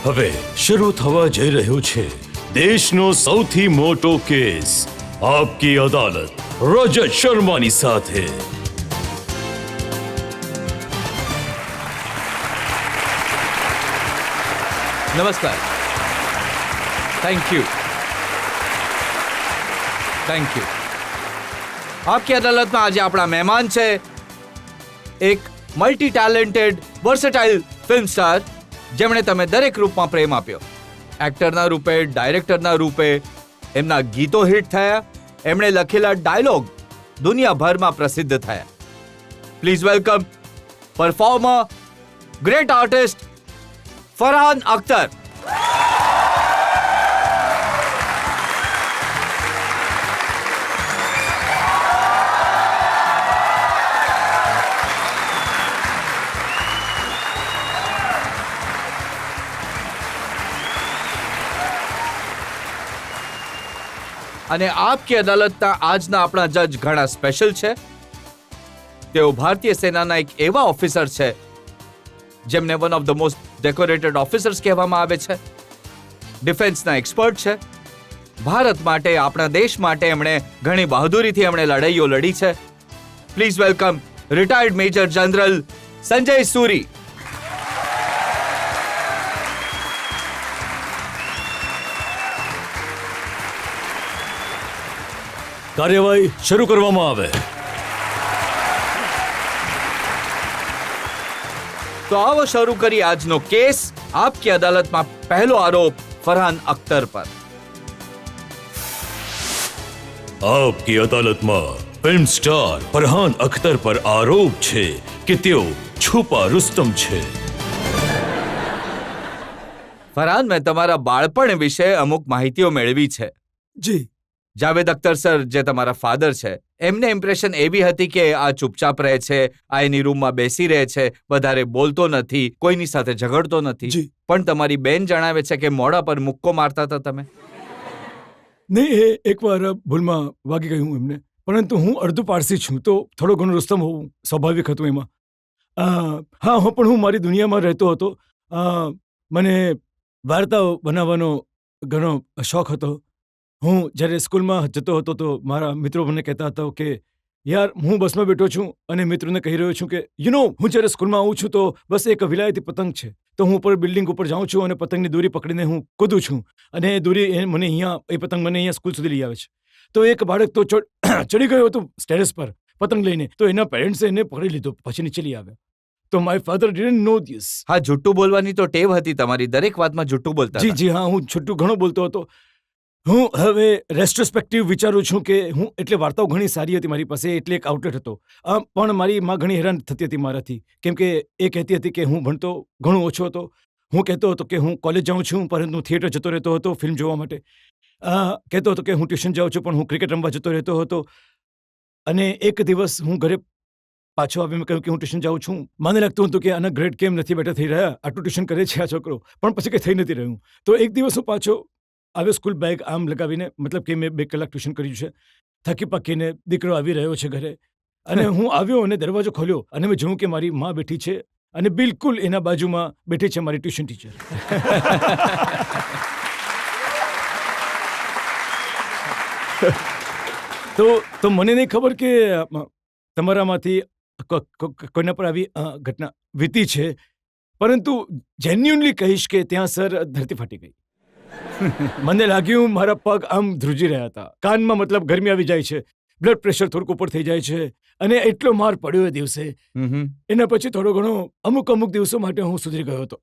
હવે શરૂ થવા જઈ રહ્યો છે દેશનો સૌથી મોટો કેસ, આપકી અદાલત રજત શર્માની સાથે. નમસ્કાર. Thank you. આપકી અદાલતમાં આજે આપણા મહેમાન છે એક multi talented versatile film star, જેમણે તમે દરેક રૂપમાં પ્રેમ આપ્યો. એક્ટરના રૂપે, ડાયરેક્ટરના રૂપે એમના ગીતો હિટ થયા, એમણે લખેલા ડાયલોગ દુનિયાભરમાં પ્રસિદ્ધ થયા. Please welcome performer, great artist Farhan Akhtar. અને આપકી અદાલતના આજના આપણા જજ ઘણા સ્પેશિયલ છે. તેઓ ભારતીય સેનાના એક એવા ઓફિસર છે જેમને one of the most decorated officers કહેવામાં આવે છે. ડિફેન્સના એક્સપર્ટ છે. ભારત માટે, આપણા દેશ માટે એમણે ઘણી બહાદુરીથી એમણે લડાઈઓ લડી છે. Please welcome retired major general Sanjay Suri. કાર્યવાહી શરૂ કરવામાં આવે. તો આવો શરૂ કરી આજનો કેસ. આપકી અદાલતમાં પહેલો આરોપ ફરહાન અખ્તર પર. આપકી અદાલતમાં ફિલ્મ સ્ટાર ફરહાન અખ્તર પર આરોપ છે કે તેઓ છુપા રુસ્તમ છે. ફરહાન, મેં તમારા બાળપણ વિશે અમુક માહિતીઓ મેળવી છે. જી. જાવેદ અખ્તર સર, જે તમારા ફાધર છે, એમને ઇમ્પ્રેશન એવી હતી કે આ ચૂપચાપ રહે છે, આ એની રૂમમાં બેસી રહે છે, વધારે બોલતો નથી, કોઈની સાથે ઝઘડતો નથી. જી. પણ તમારી બેન જણાવે છે કે મોઢા પર મુક્કો મારતા હતા તમે. નહીં, એ એકવાર ભૂલમાં વાગી ગયું એમને, પરંતુ હું અડધું પારસી છું તો થોડો ઘણો રુસ્તમ હોવું સ્વાભાવિક હતું એમાં. હા, પણ હું મારી દુનિયામાં રહેતો હતો. મને વાર્તાઓ બનાવવાનો ઘણો શોખ હતો. હું જ્યારે સ્કૂલમાં જતો હતો તો મારા મિત્રો મને કહેતા હતા કે યાર, હું બસમાં બેઠો છું અને મિત્રોને કહી રહ્યો છું કે હું જ્યારે સ્કૂલમાં આવું છું તો બસ એક વિલાયતી પતંગ છે, તો હું ઉપર બિલ્ડિંગ ઉપર જાઉં છું અને પતંગની દોરી પકડીને હું કૂદું છું અને એ દોરી એ પતંગ મને અહીંયા સ્કૂલ સુધી લઈ આવે છે. તો એક બાળક તો ચડી ગયો હતો સ્ટેરસ પર પતંગ લઈને, તો એના પેરેન્ટ્સે એને પકડી લીધો, પછી નીચે લઈ આવ્યો. તો my father didn't know this. હા, જુઠ્ઠું બોલવાની તો ટેવ હતી તમારી, દરેક વાતમાં જુઠ્ઠું બોલતા હતા. જી, હા, હું છૂટું ઘણો બોલતો હતો. હું હવે રેસ્ટ્રોસ્પેક્ટિવ વિચારું છું કે એટલે વાર્તાઓ ઘણી સારી હતી મારી પાસે, એટલે એક આઉટલેટ હતો. પણ મારી માં ઘણી હેરાન થતી હતી મારાથી, કેમ કે એ કહેતી હતી કે હું ભણતો ઘણો ઓછો હતો. હું કહેતો હતો કે હું કોલેજ જાઉં છું, પરંતુ થિયેટર જતો રહેતો હતો ફિલ્મ જોવા માટે. કહેતો હતો કે હું ટ્યુશન જાઉં છું, પણ હું ક્રિકેટ રમવા જતો રહેતો હતો. અને એક દિવસ હું ઘરે પાછો આવી, મેં કહ્યું કે હું ટ્યુશન જાઉં છું. મને લાગતું હતું કે આના ગ્રેડ કેમ નથી બેટા થઈ રહ્યા, આટલું ટ્યુશન કરે છે આ છોકરો, પણ પછી કંઈ થઈ નથી રહ્યું. તો એક દિવસ હું પાછો આવ્યો, સ્કૂલ બેગ આમ લગાવીને, મતલબ કે મેં 2 કલાક ટ્યુશન કર્યું છે, થકી પાકીને દીકરો આવી રહ્યો છે ઘરે. અને હું આવ્યો અને દરવાજો ખોલ્યો અને મેં જોયું કે મારી માં બેઠી છે અને બિલકુલ એના બાજુમાં બેઠી છે મારી ટ્યુશન ટીચર. તો મને નહીં ખબર કે તમારામાંથી કોઈના પર આવી ઘટના વીતી છે, પરંતુ જેન્યુઅનલી કહીશ કે ત્યાં સર ધરતી ફાટી ગઈ. મને લાગ્યું મારા પગ આમ ધ્રુજી રહ્યા હતા, કાનમાં મતલબ ગરમી આવી જાય છે, બ્લડ પ્રેશર થોડુંક ઉપર થઈ જાય છે, અને એટલો માર પડ્યો એ દિવસે. એના પછી થોડો ઘણો અમુક દિવસો માટે હું સુધરી ગયો હતો.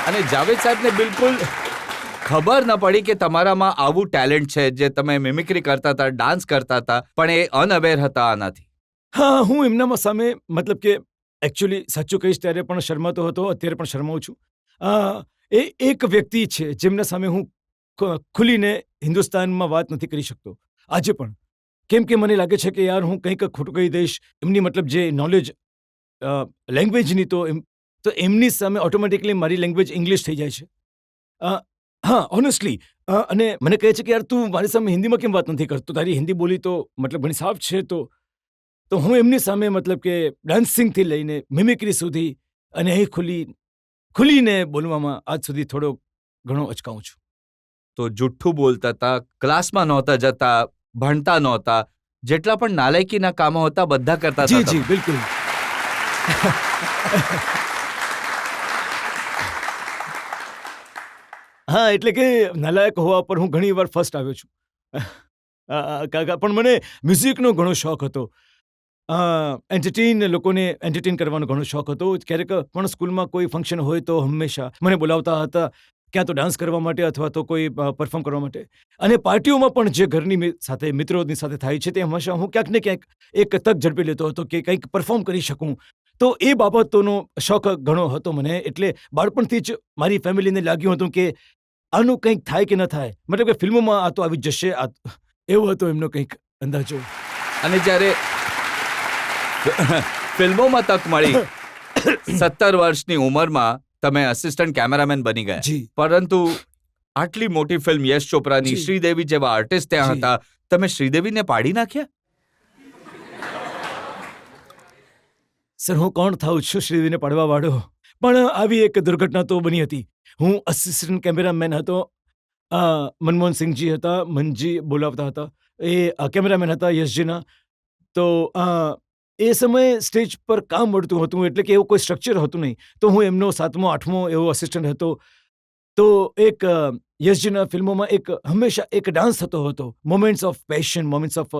અને જાવેદ સાહેબને બિલકુલ ખબર ન પડી કે તમારામાં આવું ટેલેન્ટ છે, જે તમે મિમિક્રી કરતા હતા, ડાન્સ કરતા હતા, પણ એ અનઅવેર હતા આનાથી. હા, હું એમનામાં સામે મતલબ કે એકચ્યુઅલી સાચું કહીશ ત્યારે પણ શરમાતો હતો, અત્યારે પણ શરમાઉં છું. એ એક વ્યક્તિ છે જેમના સામે હું ખુલીને હિન્દુસ્તાનમાં વાત નથી કરી શકતો આજે પણ, કેમ કે મને લાગે છે કે યાર હું કંઈક ખોટું કહી દઈશ. એમની મતલબ જે નોલેજ લેંગ્વેજની, તો એમની સામે ઓટોમેટિકલી મારી લેંગ્વેજ ઇંગ્લિશ થઈ જાય છે. હા, ઓનેસ્ટલી. અને મને કહે છે કે યાર તું મારી સામે હિન્દીમાં કેમ વાત નથી કરતો, તારી હિન્દી બોલી તો મતલબ ઘણી સાફ છે. તો હું એમની સામે મતલબ કે ડાન્સિંગથી લઈને મિમિક્રી સુધી અને એ ખુલીને બોલવામાં આજ સુધી થોડો ઘણો અચકાઉં છું. તો જુઠ્ઠું બોલતા હતા, ક્લાસમાં નહોતા જતા, ભણતા નહોતા, જેટલા પણ નાલાયકીના કામો હતા બધા કરતા જી હતા જી તમે. બિલકુલ. હા, એટલે કે નાલાયક હોવા પર હું ઘણી વાર ફર્સ્ટ આવ્યો છું. કાકા, પણ મને મ્યુઝિકનો ઘણો શોખ હતો. લોકોને એન્ટરટેન કરવાનો ઘણો શોખ હતો. ક્યારેક પણ સ્કૂલમાં કોઈ ફંક્શન હોય તો હંમેશા મને બોલાવતા હતા, ક્યાં તો ડાન્સ કરવા માટે અથવા તો કોઈ પરફોર્મ કરવા માટે. અને પાર્ટીઓમાં પણ જે ઘરની સાથે મિત્રોની સાથે થાય છે તે હંમેશા હું ક્યાંક ને ક્યાંક એક તક ઝડપી લેતો હતો કે કંઈક પરફોર્મ કરી શકું. તો એ બાબતોનો શોખ ઘણો હતો મને. એટલે બાળપણથી જ મારી ફેમિલીને લાગ્યું હતું કે આનું કંઈક થાય કે ન થાય, મતલબ કે ફિલ્મોમાં આ તો આવી જશે, એવો હતો એમનો કંઈક અંદાજો. અને જ્યારે ફિલ્મોમાં તક મળી 17 વર્ષની ઉંમરમાં તમે અસિસ્ટન્ટ કેમેરામેન બની ગયા. જી. પરંતુ આટલી મોટી ફિલ્મ યશ ચોપરાની, જી. શ્રીદેવી જેવા આર્ટિસ્ટ ત્યાં જી. હતા, તમે શ્રીદેવીને પાડી નાખ્યા? સર, હું કોણ થાઉં છું શ્રીદેવીને પાડવા વાળો? પણ આવી એક દુર્ઘટના તો બની હતી. હું અસિસ્ટન્ટ કેમેરામેન હતો. મનમોહનસિંહજી હતા, મનજી બોલાવતા હતા, એ કેમેરામેન હતા યશજીના. તો એ સમયે સ્ટેજ પર કામ મળતું હતું, એટલે કે એવું કોઈ સ્ટ્રક્ચર હતું નહીં. તો હું એમનો 7મો 8મો એવો અસિસ્ટન્ટ હતો. તો એક યશજીના ફિલ્મોમાં એક હંમેશા એક ડાન્સ થતો હતો, moments of passion, moments of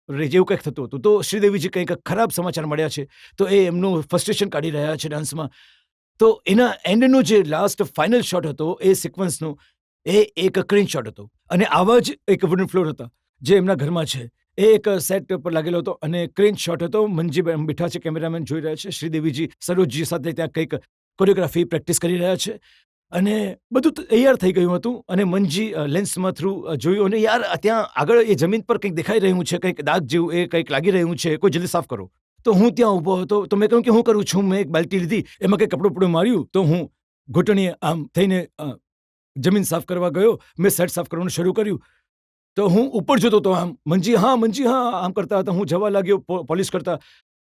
rage, એવું કંઈક થતું હતું. તો શ્રીદેવીજી કંઈક ખરાબ સમાચાર મળ્યા છે, તો એ એમનું ફ્રસ્ટ્રેશન કાઢી રહ્યા છે ડાન્સમાં. તો એના એન્ડનો જે લાસ્ટ ફાઇનલ શોટ હતો એ સિક્વન્સનો, એ એક ક્રીન શોટ હતો. અને આવા જ એક વુડન ફ્લોર હતા જે એમના ઘરમાં છે, એ એક સેટ પર લાગેલો હતો અને ક્રીન શોટ હતો. મનજી બેઠા છે, કેમેરામેન જોઈ રહ્યા છે, શ્રીદેવીજી સરોજજી સાથે ત્યાં કંઈક કોરિયોગ્રાફી પ્રેક્ટિસ કરી રહ્યા છે. અને બધું તૈયાર થઈ ગયું હતું. અને મનજી લેન્સમાં થ્રુ જોયું અને યાર ત્યાં આગળ એ જમીન પર કંઈક દેખાઈ રહ્યું છે, કંઈક દાગ જેવું, એ કંઈક લાગી રહ્યું છે, કોઈ જલ્દી સાફ કરો. તો હું ત્યાં ઊભો હતો. તો મેં કહ્યું કે હું કરું છું. મેં એક બાલ્ટી લીધી, એમાં કંઈક કપડું માર્યું, તો હું ઘૂંટણીએ આમ થઈને જમીન સાફ કરવા ગયો. મેં સેટ સાફ કરવાનું શરૂ કર્યું. તો હું ઉપર જોતો હતો, આમ મનજી હા આમ કરતા હતા. હું જવા લાગ્યો પોલિશ કરતા,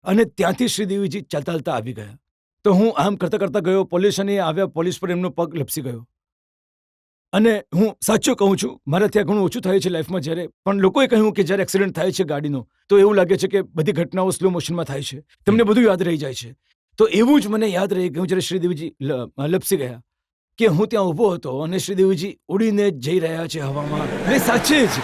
અને ત્યાંથી શ્રીદેવીજી ચાલતા ચાલતા આવી ગયા. તો હું આમ કરતા કરતા ગયો પોલિશ, અને આવ્યા પોલિશ પર એમનો પગ લપસી ગયો. અને હું સાચું કહું છું, મારા ત્યાં ઘણું ઓછું થાય છે લાઈફમાં જ્યારે, પણ લોકોએ કહ્યું કે જ્યારે એક્સિડન્ટ થાય છે ગાડીનો, તો એવું લાગે છે કે બધી ઘટનાઓ સ્લો મોશનમાં થાય છે, તમને બધું યાદ રહી જાય છે. તો એવું જ મને યાદ રહી ગયું જ્યારે શ્રીદેવીજી લપસી ગયા, કે હું ત્યાં ઊભો હતો અને શ્રીદેવીજી ઉડીને જઈ રહ્યા છે હવામાં. ને સાચે જ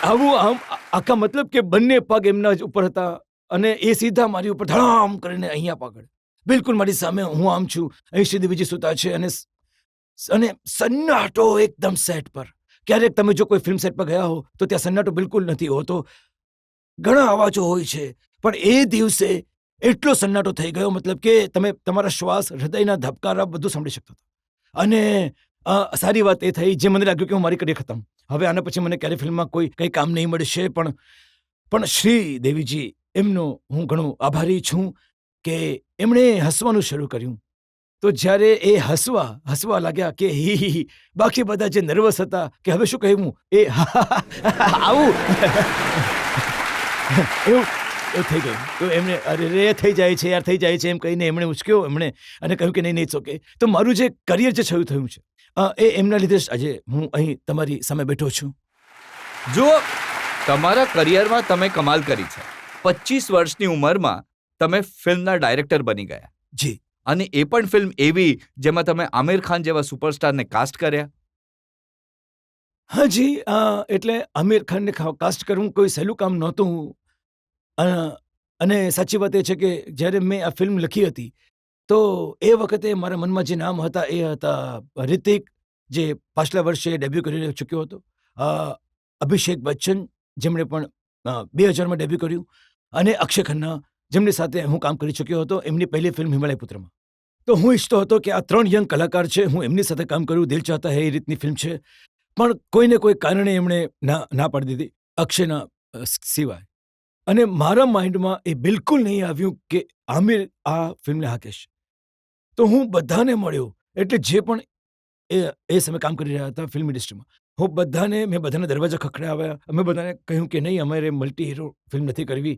આવું આમ આખા, મતલબ કે બંને પગ એમના જ ઉપર હતા અને એ સીધા મારી ઉપર ધડામ કરીને અહીંયા પકડ, બિલકુલ મારી સામે. હું આમ છું, અહીં શ્રીદેવીજી સૂતા છે, અને સન્નાટો એકદમ સેટ પર. ક્યારેક તમે જો કોઈ ફિલ્મ સેટ પર ગયા હો તો ત્યાં સન્નાટો બિલકુલ નથી હોતો, ઘણા અવાજો હોય છે. પણ એ દિવસે એટલો સન્નાટો થઈ ગયો, મતલબ કે તમે તમારા શ્વાસ, હૃદયના ધબકારા બધું સાંભળી શકતા હતા. અને સારી વાત એ થઈ, જે મને લાગ્યું કે હું મારી કરિયર ખતમ, હવે આના પછી મને ક્યારે ફિલ્મમાં કંઈ કામ નહીં મળશે. પણ શ્રીદેવીજી, એમનો હું ઘણો આભારી છું કે એમણે હસવાનું શરૂ કર્યું. તો જ્યારે એ હસવા લાગ્યા કે હી, બાકી બધા જે નર્વસ હતા કે હવે શું કહેવું, એ આવું એવું થઈ ગયું. તો એમણે અરે રે થઈ જાય છે યાર, થઈ જાય છે એમ કહીને એમણે ઉચક્યો એમણે, અને કહ્યું કે નહીં ઇટ્સ ઓકે. તો મારું જે કરિયર જે થયું છે, એ એમના લીધે જ આજે હું અહીં તમારી સામે બેઠો છું. જુઓ, તમારા કરિયરમાં તમે કમાલ કરી છે. 25 વર્ષની ઉંમરમાં તમે ફિલ્મના ડાયરેક્ટર બની ગયા. જી. અને એ પણ ફિલ્મ એવી જેમાં તમે આમિર ખાન જેવા સુપરસ્ટારને કાસ્ટ કર્યા. હાજી, એટલે આમિર ખાનને કાસ્ટ કરવું કોઈ સહેલું કામ નહોતું. અને સાચી વાત એ છે કે જ્યારે મેં આ ફિલ્મ લખી હતી, તો એ વખતે મારા મનમાં જે નામ હતા એ હતા રિતિક, જે પાછલા વર્ષે ડેબ્યુ કરી ચૂક્યો હતો, અભિષેક બચ્ચન, જેમણે પણ 2000માં ડેબ્યુ કર્યું, અને અક્ષય ખન્ના, જેમની સાથે હું કામ કરી ચૂક્યો હતો એમની પહેલી ફિલ્મ હિમાલય પુત્રમાં. તો હું ઈચ્છતો હતો કે આ 3 યંગ કલાકાર છે, હું એમની સાથે કામ કરું. દિલ ચાહતા હૈ એ રીતની ફિલ્મ છે, પણ કોઈને કોઈ કારણે એમણે ના પાડી દીધી, અક્ષયના સિવાય. અને મારા માઇન્ડમાં એ બિલકુલ નહીં આવ્યું કે આમિર આ ફિલ્મને હાકેશ. તો હું બધાને મળ્યો, એટલે જે પણ એ સમયે કામ કરી રહ્યા હતા ફિલ્મ ઇન્ડસ્ટ્રીમાં, મેં બધાને દરવાજા ખખડાવ્યા. અમે બધાને કહ્યું કે નહીં, અમારે મલ્ટી હીરો ફિલ્મ નથી કરવી.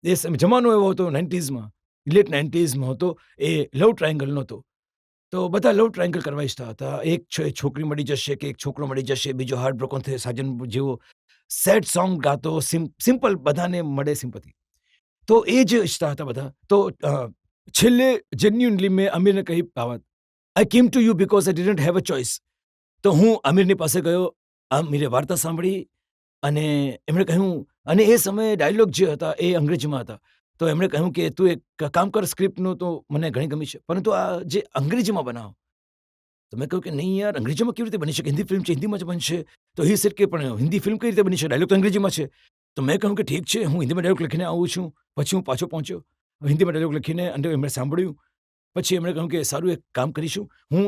એ જમાનો એવો હતો 90sમાં લેટ 90sમાં હતો એ લવ ટ્રાયંગલનો હતો. તો બધા લવ ટ્રાયંગલ કરવા ઈચ્છતા હતા. એક છોકરી મળી જશે કે એક છોકરો મળી જશે, બીજો હાર્ટ બ્રોકન થઈ સાજન જેવો સેડ સોંગ ગાતો, સિમ્પલ બધાને મળે સિમ્પથી. તો એ જ ઈચ્છતા હતા બધા. તો છેલ્લે જેન્યુઅનલી મેં આમિરને કહી આ વાત, I came to you because I didn't have a choice. તો હું આમિરની પાસે ગયો, આમિરે વાર્તા સાંભળી અને એમણે કહ્યું, અને એ સમયે ડાયલોગ જે હતા એ અંગ્રેજીમાં હતા. તો એમણે કહ્યું કે તું એક કામ કર, સ્ક્રિપ્ટનું તો મને ઘણી ગમી છે, પરંતુ આ જે અંગ્રેજીમાં બનાવો. તો મેં કહ્યું કે નહીં યાર, અંગ્રેજીમાં કેવી રીતે બની શકે? હિન્દી ફિલ્મ છે, હિન્દીમાં જ બનશે. તો હી સેડ કે પણ હિન્દી ફિલ્મ કઈ રીતે બની શકે? ડાયલોગ તો અંગ્રેજીમાં છે. તો મેં કહ્યું કે ઠીક છે, હું હિન્દીમાં ડાયલોગ લખીને આવું છું. પછી હું પાછો પહોંચ્યો, હિન્દીમાં ડાયલોગ લખીને, અને એમણે સાંભળ્યું. પછી એમણે કહ્યું કે સારું, એક કામ કરીશું, હું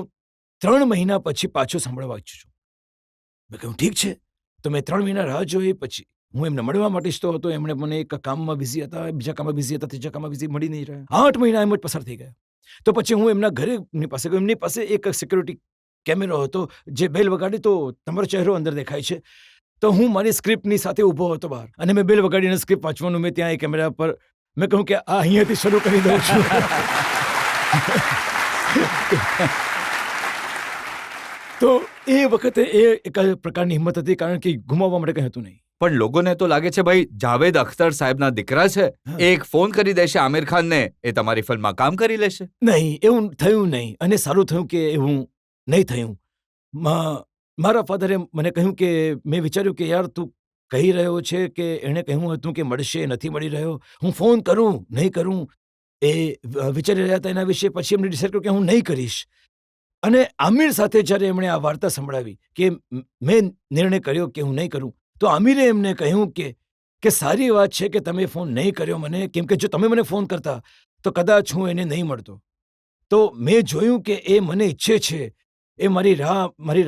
3 મહિના પછી પાછો સાંભળવા ઈચ્છું છું. મેં કહ્યું ઠીક છે. તો મેં 3 મહિના રાહ જોઈ. પછી હું એમને મળવા માટે ઈચ્છતો હતો. એમણે મને એક કામમાં બિઝી હતા, બીજા કામમાં બિઝી હતા, ત્રીજા કામમાં બિઝી, મળી નહીં રહ્યા. 8 મહિના એમ જ પસાર થઈ ગયા. તો પછી હું એમના ઘરે એમની પાસે ગયો. એમની પાસે એક સિક્યોરિટી કેમેરો હતો, જે બેલ વગાડી તો તમારો ચહેરો અંદર દેખાય છે. તો હું મારી સ્ક્રિપ્ટની સાથે ઊભો હતો બહાર, અને મેં બેલ વગાડીને સ્ક્રિપ્ટ વાંચવાનું મેં ત્યાં એ કેમેરા પર મેં કહ્યું કે આ અહીંયાથી શરૂ કરી દઉં છું. તો એ વખતે એ એક પ્રકારની હિંમત હતી, કારણ કે ગુમાવવા માટે કંઈ હતું નહીં. પણ લોકોને તો લાગે છે ભાઈ જાવેદ અખ્તર સાહેબના દીકરા છે, એ એક ફોન કરી દેશે આમિર ખાનને, એ તમારી ફિલ્મમાં કામ કરી લેશે. નહીં, એવું થયું નહીં. અને સારું થયું કે એવું નહીં થયું. મારા ફાધરે મને કહ્યું કે મેં વિચાર્યું કે યાર તું કહી રહ્યો છે કે એણે કહ્યું હતું કે મળશે, નથી મળી રહ્યો, હું ફોન કરું નહીં કરું, એ વિચારી રહ્યા હતા એના વિશે. પછી એમણે ડિસાઇડ કર્યું કે હું નહીં કરીશ. અને આમિર સાથે જ્યારે એમણે આ વાર્તા સંભળાવી કે મેં નિર્ણય કર્યો કે હું નહીં કરું, તો આમિરે એમને કહ્યું કે સારી વાત છે કે તમે ફોન નહીં કર્યો મને, કેમ કે જો તમે મને ફોન કરતા તો કદાચ હું એને નહીં મળતો. તો મેં જોયું કે એ મને ઈચ્છે છે, એ મારી